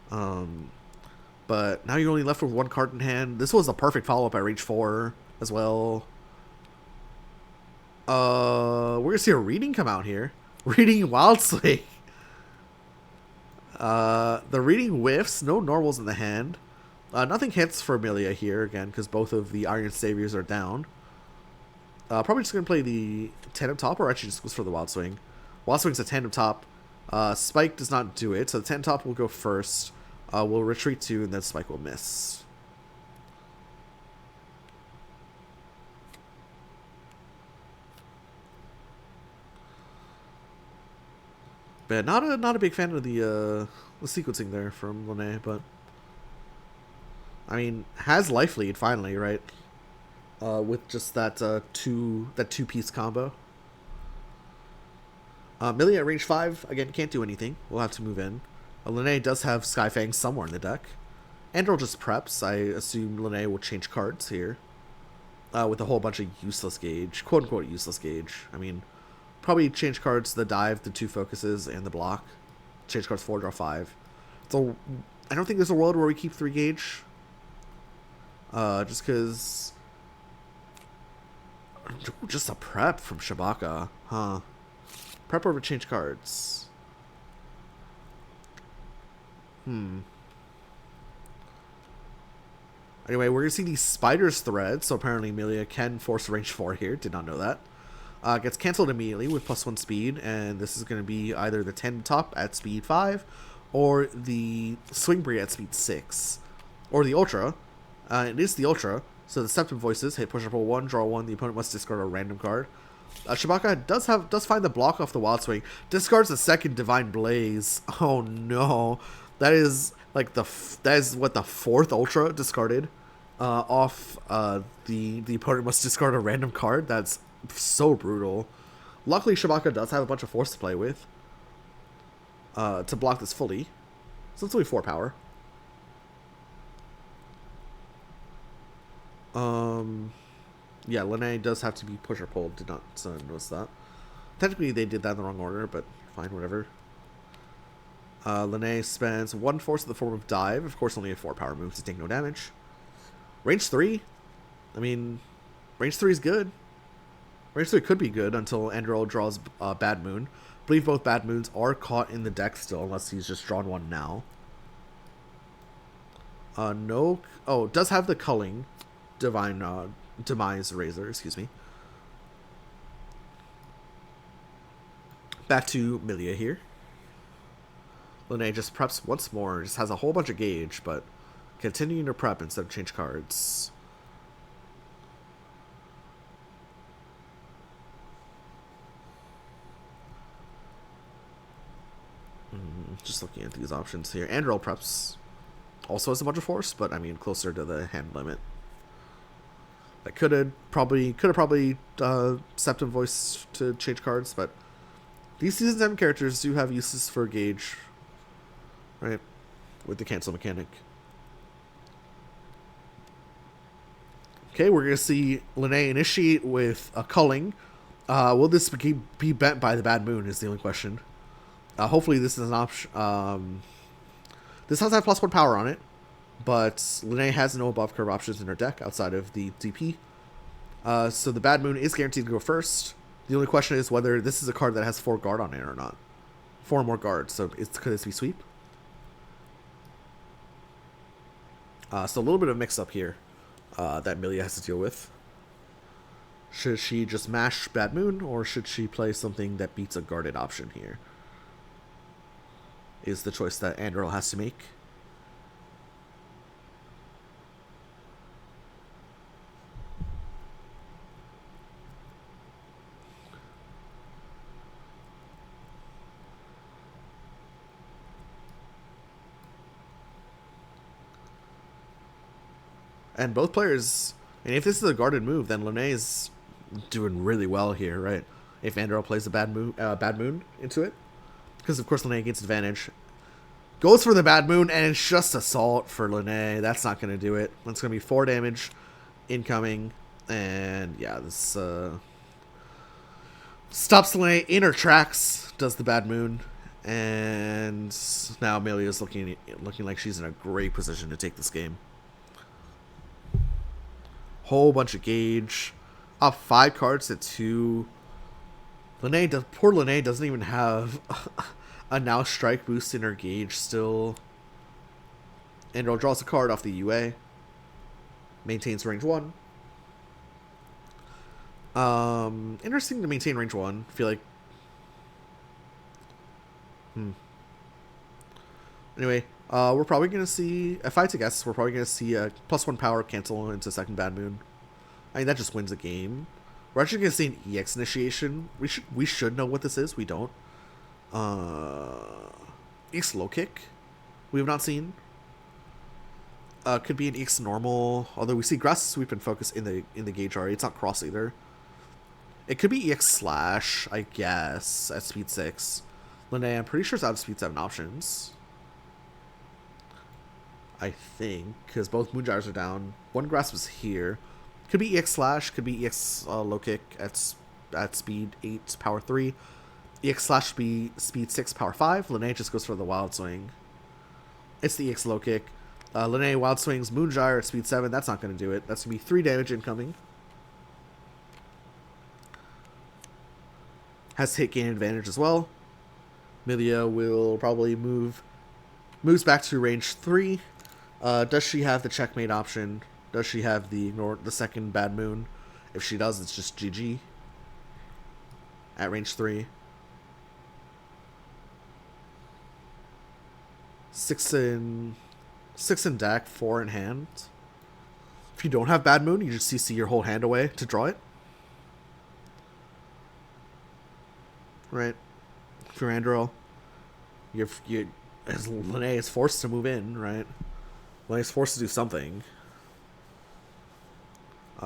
But now you're only left with 1 card in hand. This was a perfect follow-up at range 4 as well. We're going to see a reading come out here. Reading Wild Swing. The reading whiffs. No normals in the hand. Nothing hits for Milia here, again, because both of the Iron Saviors are down. Probably just going to play the Tandem Top, or actually just goes for the Wild Swing. Wild Swing's a Tandem Top. Spike does not do it, so the Tandem Top will go first. We'll retreat 2, and then Spike will miss. But not a big fan of the sequencing there from Lene, but I mean, has Life Lead finally, right? With just that two-piece combo. Milia at range 5, again, can't do anything. We'll have to move in. Lene does have Skyfang somewhere in the deck. Andarel just preps. I assume Lene will change cards here. With a whole bunch of useless gauge. Quote-unquote useless gauge. I mean, probably change cards the dive, the 2 focuses, and the block. Change cards 4, draw 5. So, I don't think there's a world where we keep 3 gauge. Just because... Just a prep from Shabacka. Huh. Prep over change cards. Anyway, we're going to see these Spiders threads. So apparently Milia can force range 4 here. Did not know that. Gets cancelled immediately with +1 speed, and this is going to be either the 10 top at speed 5, or the Swing Breed at speed 6, or the Ultra. It is the Ultra, so the Deceptive Voices hit push or pull 1, draw 1. The opponent must discard a random card. Shabacka does find the block off the Wild Swing, discards the second Divine Blaze. Oh no, that is like that is what the 4th Ultra discarded off. The opponent must discard a random card. That's so brutal. Luckily, Shabacka does have a bunch of force to play with to block this fully. So it's only 4 power. Yeah, Lene does have to be push or pull. Did not notice that. Technically, they did that in the wrong order, but fine, whatever. Lene spends 1 force in the form of dive. Of course, only a 4 power move to take no damage. Range 3. I mean, range 3 is good. Range 3 could be good until Andarel draws Bad Moon. I believe both Bad Moons are caught in the deck still, unless he's just drawn one now. No. Oh, does have the culling. Divine Demise Razor, excuse me. Back to Milia here. Lene just preps once more, just has a whole bunch of gauge, but continuing to prep instead of change cards. Just looking at these options here. Andarel preps also has a bunch of force, but I mean closer to the hand limit. I could have probably Septum Voice to change cards, but these Season 7 characters do have uses for gauge, right? With the cancel mechanic. Okay, we're going to see Lene initiate with a culling. Will this be bent by the Bad Moon is the only question. Hopefully this is an option. This has to have +1 power on it, but Lene has no above curve options in her deck outside of the DP. So the Bad Moon is guaranteed to go first. The only question is whether this is a card that has 4 guard on it or not. 4 more guards, so could this be sweep? So a little bit of mix-up here that Milia has to deal with. Should she just mash Bad Moon, or should she play something that beats a guarded option here? Is the choice that Andarel has to make. And both players, and if this is a guarded move, then Lene's doing really well here, right? If Andarel plays a Bad Moon into it. Because, of course, Lene gets advantage. Goes for the Bad Moon, and it's just Assault for Lene. That's not going to do it. That's going to be 4 damage incoming. And, yeah, this stops Lene in her tracks, does the Bad Moon. And now Amelia's looking like she's in a great position to take this game. Whole bunch of gauge. Up 5 cards to 2. Poor Lene doesn't even have a now strike boost in her gauge still. Andarel draws a card off the UA. Maintains range 1. Interesting to maintain range 1. I feel like. Anyway, we're probably going to see, if I had to guess, we're probably going to see a +1 power cancel into second Bad Moon. I mean, that just wins the game. We're actually going to see an EX initiation. We should know what this is. We don't. EX low kick. We have not seen. Could be an EX normal. Although we see Grass Sweep and Focus in the gauge already. It's not cross either. It could be EX Slash, I guess, at speed 6. Lene, I'm pretty sure it's out of speed 7 options. I think, because both Moongyres are down. One Grasp is here. Could be EX Slash, could be EX Low Kick at speed 8, power 3. EX Slash be speed 6, power 5. Lene just goes for the Wild Swing. It's the EX Low Kick. Lene Wild Swings Moongyre at speed 7. That's not going to do it. That's going to be 3 damage incoming. Has hit gain advantage as well. Milia will probably moves back to range 3. Does she have the checkmate option? Does she have the second Bad Moon? If she does, it's just GG. at range 3. 6 in deck, 4 in hand. If you don't have Bad Moon, you just CC your whole hand away to draw it. Right? If you're Andarel, as Lene is forced to move in, right? Lene is forced to do something.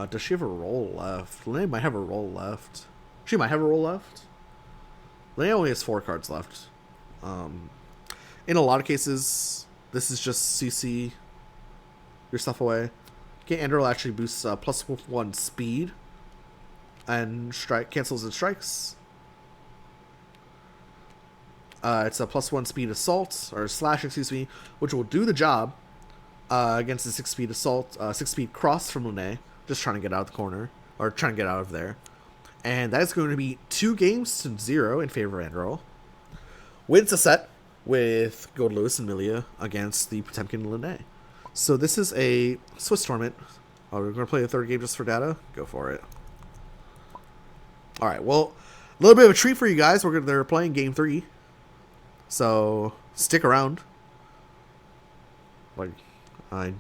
Does she have a roll left? Lene might have a roll left. She might have a roll left. Lene only has 4 cards left. In a lot of cases, this is just CC your stuff away. Okay, Andarel actually boosts +1 speed and strike cancels and strikes. It's a +1 speed assault or slash, excuse me, which will do the job against the 6 speed assault, 6 speed cross from Lene, just trying to get out of the corner or trying to get out of there, and that is going to be 2 games to 0 in favor of Andarel. Wins a set with Gold Lewis and Milia against the Potemkin Lene. So this is a Swiss tournament. We're going to play the 3rd game just for data. Go for it. All right. Well, a little bit of a treat for you guys. They're playing game 3, so stick around. Like, I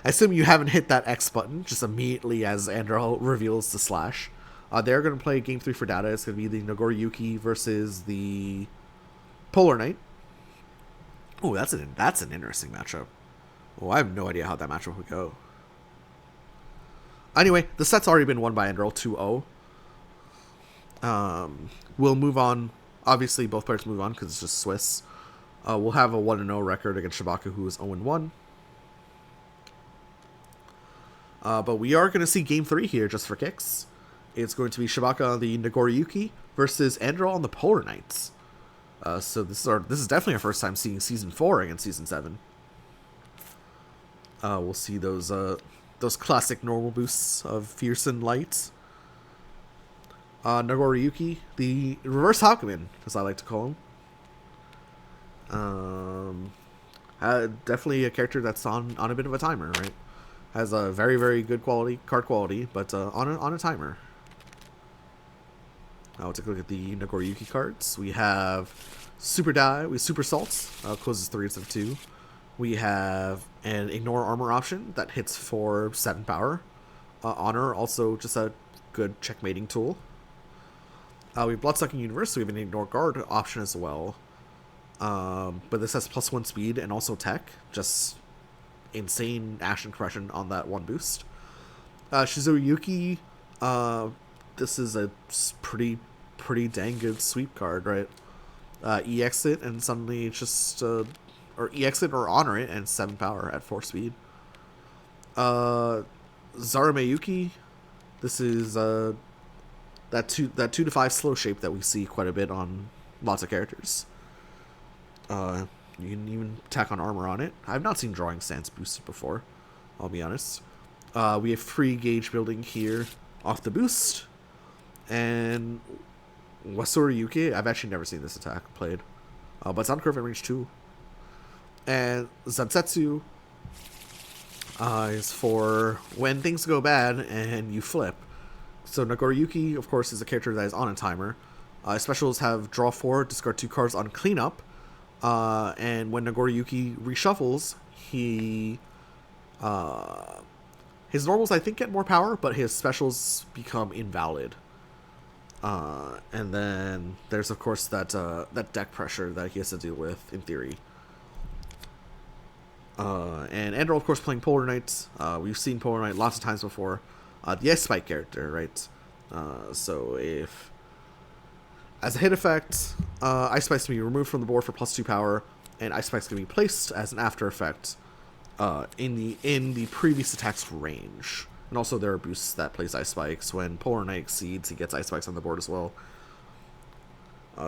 assume you haven't hit that X button just immediately as Andarel reveals the slash. They're going to play game 3 for data. It's going to be the Nagoriyuki versus the Polar Knight. Oh, that's an interesting matchup. Oh, I have no idea how that matchup would go. Anyway, the set's already been won by Andarel 2-0. We'll move on. Obviously, both players move on because it's just Swiss. We'll have a 1-0 record against Shabacka, who is 0-1. But we are going to see game 3 here just for kicks. It's going to be Shabacka on the Nagoriyuki versus Andarel on the Polar Knights. So this is definitely our first time seeing Season 4 against Season 7. We'll see those classic normal boosts of Fierce and Light. Nagoriyuki, the reverse Hakumen, as I like to call him. Definitely a character that's on a bit of a timer, right? Has a very, very good card quality, but on a timer. I'll take a look at the Nagoriyuki cards. We have Super Die, we Super Salt, closes 3 instead of 2. We have an Ignore Armor option that hits for 7 power. Honor, also just a good checkmating tool. We have Bloodsucking Universe, so we have an Ignore Guard option as well. But this has +1 speed and also tech. Just insane action compression on that 1 boost. Shizuyuki, this is a pretty dang good sweep card, right? EX it and suddenly it's just or EX it or honor it and 7 power at 4 speed. Zarameyuki, this is that 2 to 5 slow shape that we see quite a bit on lots of characters. You can even tack on armor on it. I've not seen Drawing Stance boosted before, I'll be honest. We have free gauge building here off the boost. And Wasuriyuki, I've actually never seen this attack played. But it's on curve at range 2. And Zansetsu is for when things go bad and you flip. So Nagoriyuki, of course, is a character that is on a timer. Specials have draw 4, discard 2 cards on cleanup. And when Nagoriyuki reshuffles, his normals I think get more power, but his specials become invalid. And then there's of course that deck pressure that he has to deal with in theory. And Andarel, of course, playing Polar Knight. We've seen Polar Knight lots of times before. The Ice Spike character, right? So if as a hit effect, Ice Spikes can be removed from the board for +2 power, and Ice Spikes can be placed as an after effect in the previous attack's range. And also there are boosts that plays Ice Spikes. When Polar Knight exceeds, he gets Ice Spikes on the board as well.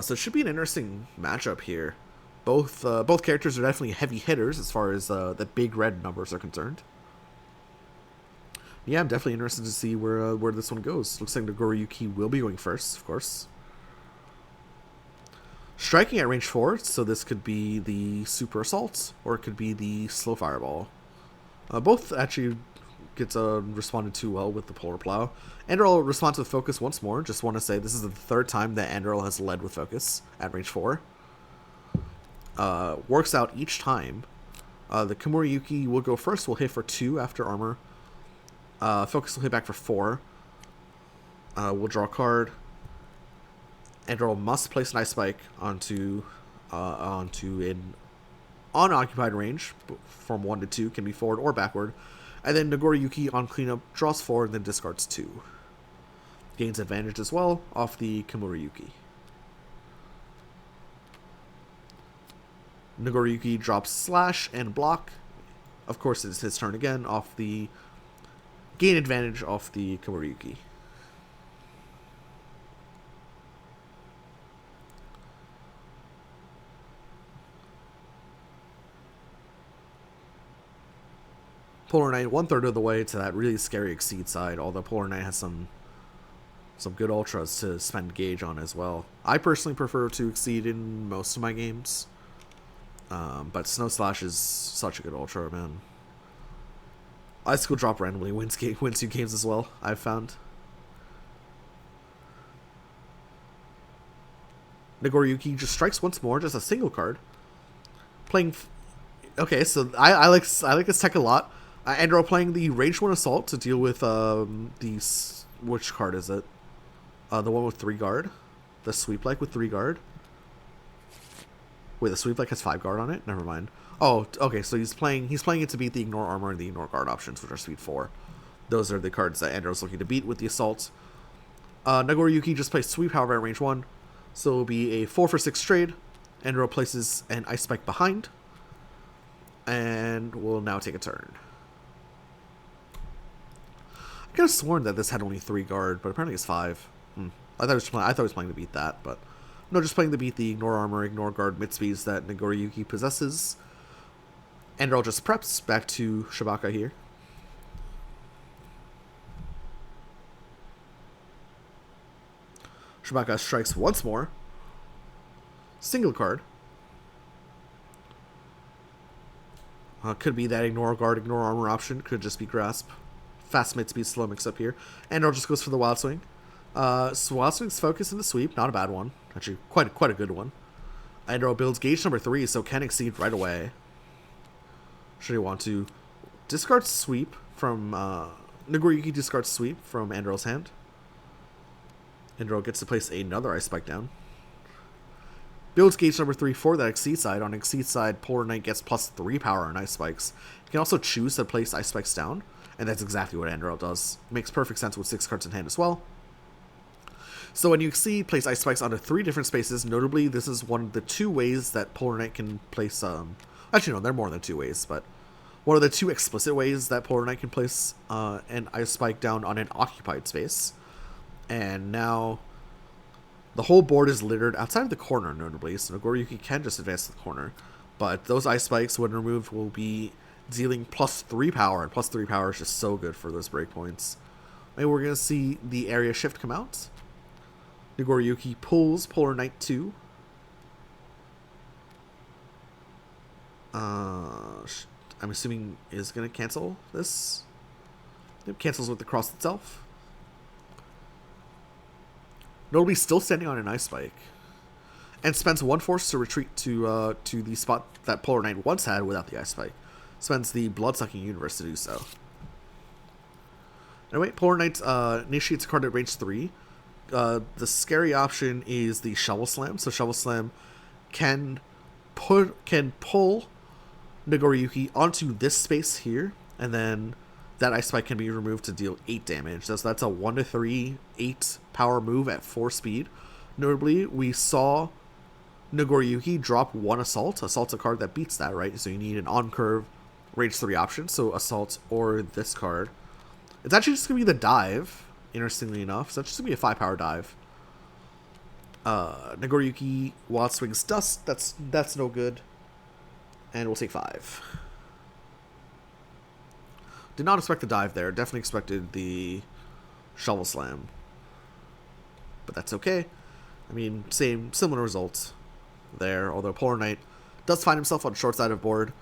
So it should be an interesting matchup here. Both characters are definitely heavy hitters as far as the big red numbers are concerned. Yeah, I'm definitely interested to see where this one goes. Looks like Nagoriyuki will be going first, of course. Striking at range 4, so this could be the Super Assault, or it could be the Slow Fireball. Both actually gets responded too well with the Polar Plow. Andarel responds with Focus once more. Just want to say this is the third time that Andarel has led with Focus at range 4. Works out each time. The Kimura will go first. Will hit for 2 after armor. Focus will hit back for 4. We'll draw a card. Andarel must place an Ice Spike onto an unoccupied range from 1 to 2, can be forward or backward. And then Nagoriyuki on cleanup draws 4 and then discards 2. Gains advantage as well off the Kimura. Nagoriyuki drops Slash and block. Of course, it's his turn again off the gain advantage off the Kimura. Polar Knight 1/3 of the way to that really scary Exceed side, although Polar Knight has some good ultras to spend gauge on as well. I personally prefer to Exceed in most of my games, but Snow Slash is such a good ultra, man. Icicle Drop randomly wins you games as well, I've found. Nagoriyuki just strikes once more, just a single card. Playing... Okay, so I like this tech a lot. Andarel playing the Range 1 Assault to deal with which card is it? The one with 3 guard? The Sweep Like with 3 guard? Wait, the Sweep Like has 5 guard on it? Never mind. Oh, okay, so he's playing it to beat the Ignore Armor and the Ignore Guard options, which are speed 4. Those are the cards that Andarel's looking to beat with the Assault. Nagoriyuki just plays Sweep, however, at range 1. So it'll be a 4 for 6 trade. Andarel places an Ice Spike behind. And we'll now take a turn. I could have sworn that this had only 3 guard, but apparently it's 5. I thought he was playing to beat that, but no, just playing to beat the Ignore Armor, Ignore Guard mid speeds that Nagoriyuki possesses. Andarel just preps back to Shabacka here. Shabacka strikes once more. Single card. Could be that Ignore Guard, Ignore Armor option. Could just be Grasp. Fast mid speed, slow mix up here. Andarel just goes for the Wild Swing. So Wild Swing's Focus in the Sweep. Not a bad one. Actually, quite a good one. Andarel builds Gauge number 3, so can Exceed right away. Should he want to discard Sweep from... Nagoriyuki discards Sweep from Andarel's hand. Andarel gets to place another Ice Spike down. Builds Gauge number 3 for that Exceed side. On Exceed side, Polar Knight gets +3 power on Ice Spikes. You can also choose to place Ice Spikes down, and that's exactly what Andarel does. Makes perfect sense with 6 cards in hand as well. So when you Exceed, place Ice Spikes onto 3 different spaces. Notably, this is one of the 2 ways that Polar Knight can place... Actually, no, there are more than 2 ways, but... One of the 2 explicit ways that Polar Knight can place an Ice Spike down on an occupied space. And now... The whole board is littered outside of the corner, notably, so Nagoriyuki can just advance to the corner. But those Ice Spikes, when removed, will be dealing +3 power, and +3 power is just so good for those breakpoints. Maybe we're going to see the area shift come out. Nagoriyuki pulls Polar Knight 2. I'm assuming is going to cancel this. It cancels with the cross itself. Notably still standing on an Ice Spike. And spends 1 force to retreat to the spot that Polar Knight once had without the Ice Spike. Spends the Bloodsucking Universe to do so. Anyway, Polar Knight initiates a card at range 3. The scary option is the Shovel Slam. So Shovel Slam can pull Nagoriyuki onto this space here, and then that Ice Spike can be removed to deal 8 damage. So that's a 1-3, 8 power move at 4 speed. Notably, we saw Nagoriyuki drop 1 Assault. Assault's a card that beats that, right? So you need an on-curve range 3 option, so Assault or this card. It's actually just going to be the Dive, interestingly enough. So it's just going to be a 5 power dive. Nagoriyuki Wild Swings Dust. That's no good. And we'll take 5. Did not expect the dive there. Definitely expected the Shovel Slam. But that's okay. I mean, similar results there. Although Polar Knight does find himself on short side of board.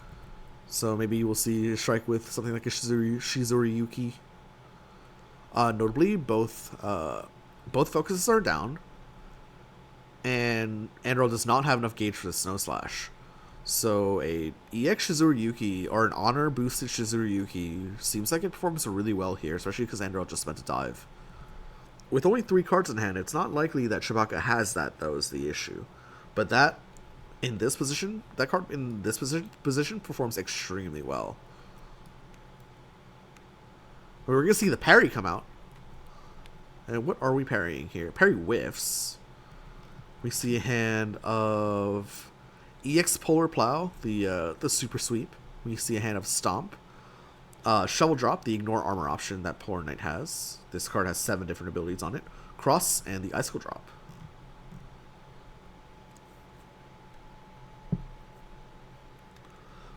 So maybe you will see a strike with something like a Shizuriyuki. Notably, both focuses are down, and Andarel does not have enough gauge for the Snow Slash. So a EX Shizuriyuki or an honor boosted Shizuriyuki seems like it performs really well here, especially because Andarel just spent a dive. With only 3 cards in hand, it's not likely that Shabacka has that, though, is the issue. But that card in this position performs extremely well. We're going to see the parry come out. And what are we parrying here? Parry whiffs. We see a hand of EX Polar Plow, the Super Sweep. We see a hand of Stomp. Shovel Drop, the Ignore Armor option that Polar Knight has. This card has 7 different abilities on it. Cross, and the Icicle Drop.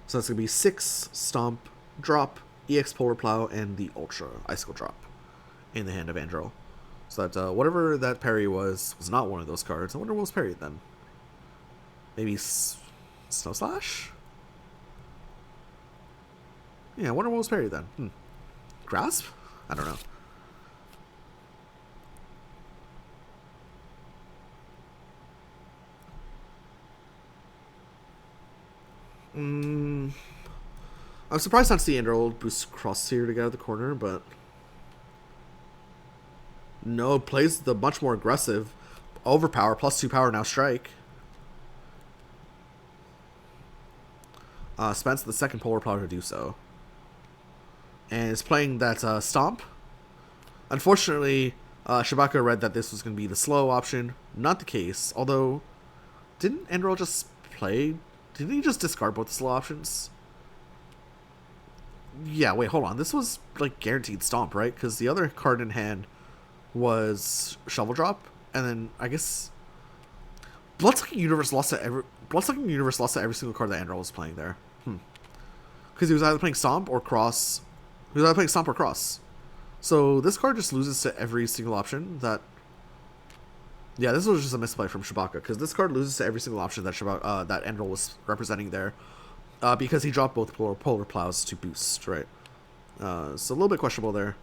So that's going to be 6 Stomp, Drop, EX Polar Plow, and the Ultra Icicle Drop in the hand of Andarel. So that whatever that parry was not one of those cards. I wonder what was parried then. Maybe Snow Slash? Yeah, I wonder what was parried then. Grasp? I don't know. I'm surprised not to see Andarel boost Cross here to get out of the corner, but no, plays the much more aggressive Overpower, plus 2 power, now strike. Spends the second Polar Plow to do so. And is playing that Stomp. Unfortunately, Shabacka read that this was going to be the slow option. Not the case, although didn't Andarel just play... Didn't he just discard both the slow options? Yeah, wait, hold on. This was, like, guaranteed Stomp, right? Because the other card in hand was Shovel Drop. And then, I guess... Bloodsucking Universe lost to every single card that Andarel was playing there. Because he was either playing Stomp or Cross. He was either playing Stomp or Cross. So this card just loses to every single option that... Yeah, this was just a misplay from Shabacka, because this card loses to every single option that that Andarel was representing there, because he dropped both Polar Plows to boost, right? So a little bit questionable there.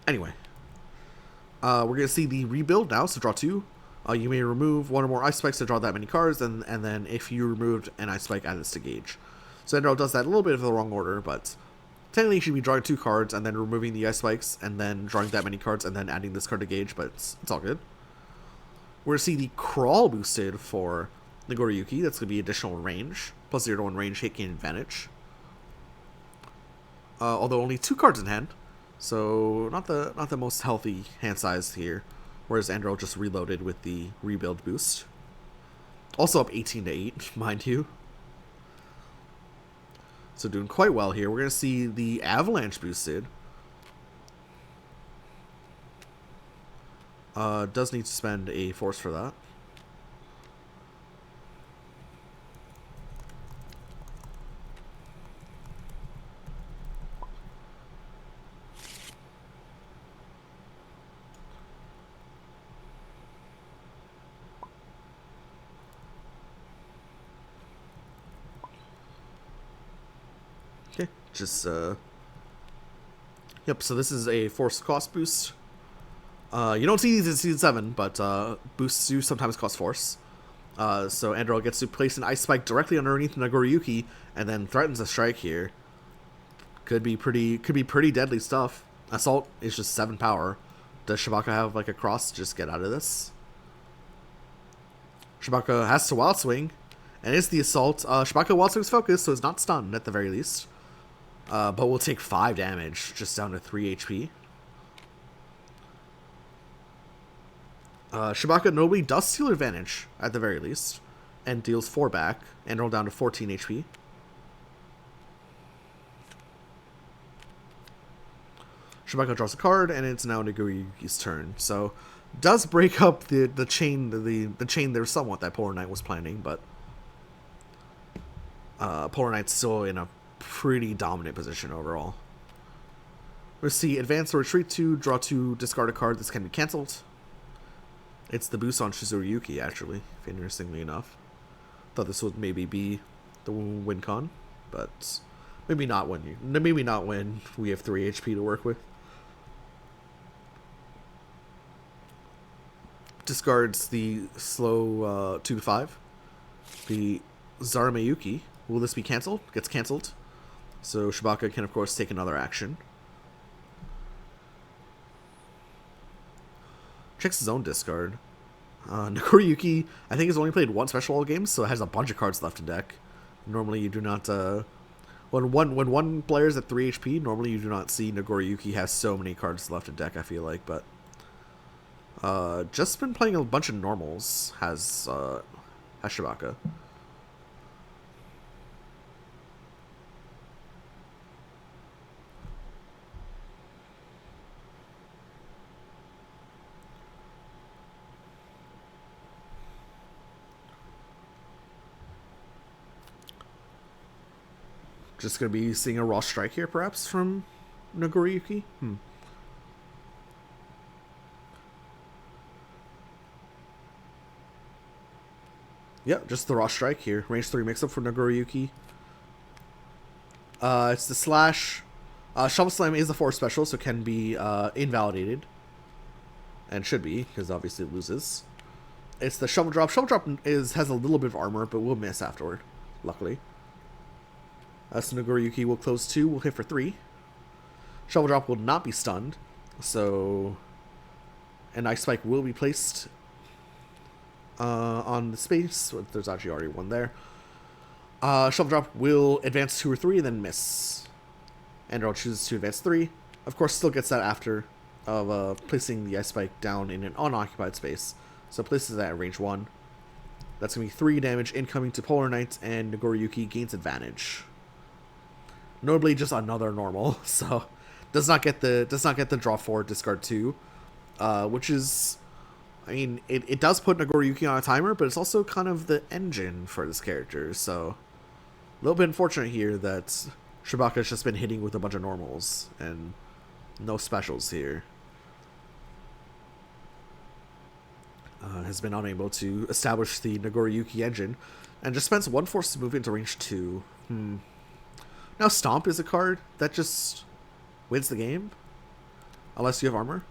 Anyway, we're going to see the rebuild now, so draw 2. You may remove 1 or more Ice Spikes to draw that many cards, and then if you removed an Ice Spike, add this to gauge. So Andarel does that a little bit of the wrong order, but technically you should be drawing 2 cards and then removing the Ice Spikes and then drawing that many cards and then adding this card to gauge, but it's all good. We're going to see the Crawl boosted for Nagoriyuki. That's going to be additional range. Plus 0 to 1 range, hit gain advantage. Although only 2 cards in hand, so not the most healthy hand size here. Whereas Andarel just reloaded with the rebuild boost. Also up 18 to 8, mind you. So doing quite well here. We're going to see the Avalanche boosted. Does need to spend a force for that. Just, Yep, so this is a force cost boost. You don't see these in Season 7, but boosts do sometimes cost force. So Andarel gets to place an Ice Spike directly underneath Nagoriyuki, and then threatens a strike here. Could be pretty deadly stuff. Assault is just 7 power. Does Shabacka have, like, a cross to just get out of this? Shabacka has to Wild Swing, and it's the Assault. Shabacka Wild Swing's focused, so it's not stunned at the very least. But we'll take 5 damage, just down to 3 HP. Shabacka nobly does steal advantage, at the very least, and deals 4 back, and roll down to 14 HP. Shabacka draws a card, and it's now Nagoriyuki's turn. So, does break up the chain there somewhat that Polar Knight was planning, but Polar Knight's still in a pretty dominant position overall. We'll see advance or retreat 2, draw 2, discard a card. This can be cancelled. It's the boost on Shizuriyuki, actually, interestingly enough. Thought this would maybe be the win con, but maybe not when we have 3 HP to work with. Discards the slow 2-5. The Zarameyuki. Will this be cancelled? Gets cancelled. So Shabacka can, of course, take another action. Checks his own discard. Nagoriyuki, I think, has only played 1 special all game, so it has a bunch of cards left in deck. Normally, you do not... when one player is at 3 HP, normally you do not see Nagoriyuki has so many cards left in deck, I feel like, but... just been playing a bunch of normals, has Shabacka. Just going to be seeing a raw strike here, perhaps, from Nagoriyuki? Yeah, just the raw strike here. Range 3 mix-up for Nagoriyuki. It's the slash. Shovel Slam is the 4 special, so can be invalidated. And should be, because obviously it loses. It's the Shovel Drop. Shovel Drop has a little bit of armor, but will miss afterward, luckily. So Nagoriyuki will close 2, will hit for 3. Shovel Drop will not be stunned, so an Ice Spike will be placed on the space. There's actually already one there. Shovel Drop will advance 2 or 3 and then miss. Andarel chooses to advance 3. Of course, still gets that after of placing the Ice Spike down in an unoccupied space. So places that at range 1. That's going to be 3 damage incoming to Polar Knight, and Nagoriyuki gains advantage. Notably, just another normal, so does not get the draw 4, discard 2, which is, I mean, it does put Nagoriyuki on a timer, but it's also kind of the engine for this character. So a little bit unfortunate here that Shabacka's just been hitting with a bunch of normals and no specials here. Has been unable to establish the Nagoriyuki engine, and just spends 1 force to move into range 2. Now Stomp is a card that just wins the game, unless you have armor.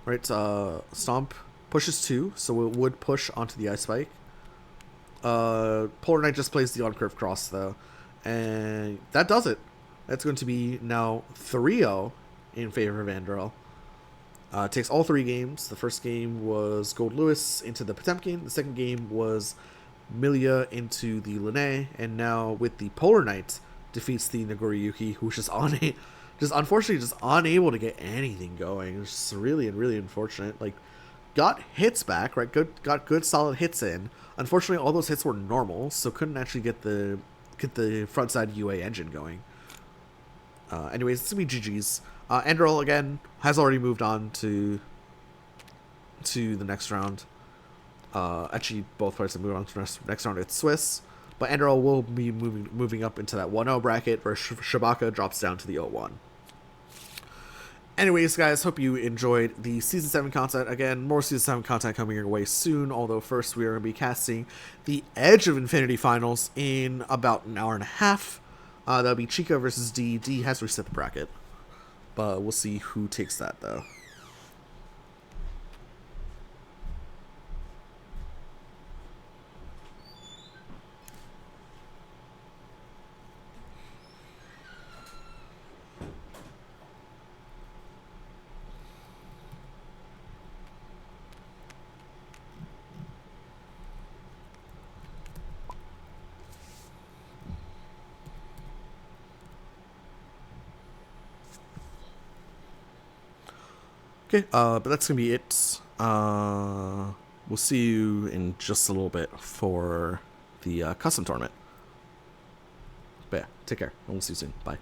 Right, Stomp pushes 2, so it would push onto the Ice Spike. Polar Knight just plays the on-curve cross, though, and that does it. That's going to be now 3-0 in favor of Andarel. Takes all 3 games. The first game was Gold Lewis into the Potemkin. The second game was Milia into the Linné, and now with the Polar Knight, defeats the Nagoriyuki, who's just unfortunately just unable to get anything going. It's just really unfortunate. Like, got hits back, right? Got good solid hits in. Unfortunately, all those hits were normal, so couldn't actually get the front side UA engine going. Anyways, it's gonna be GG's. Andarel again has already moved on to the next round. Actually, both players have moved on to the next round. It's Swiss. But Andarel will be moving up into that 1-0 bracket, where Shabacka drops down to the 0-1. Anyways, guys, hope you enjoyed the Season 7 content. Again, more Season 7 content coming your way soon, although first we are going to be casting the Edge of Infinity Finals in about an hour and a half. That'll be Chica versus D. D has reset the bracket, but we'll see who takes that, though. Okay, but that's going to be it. We'll see you in just a little bit for the custom tournament. But yeah, take care, and we'll see you soon. Bye.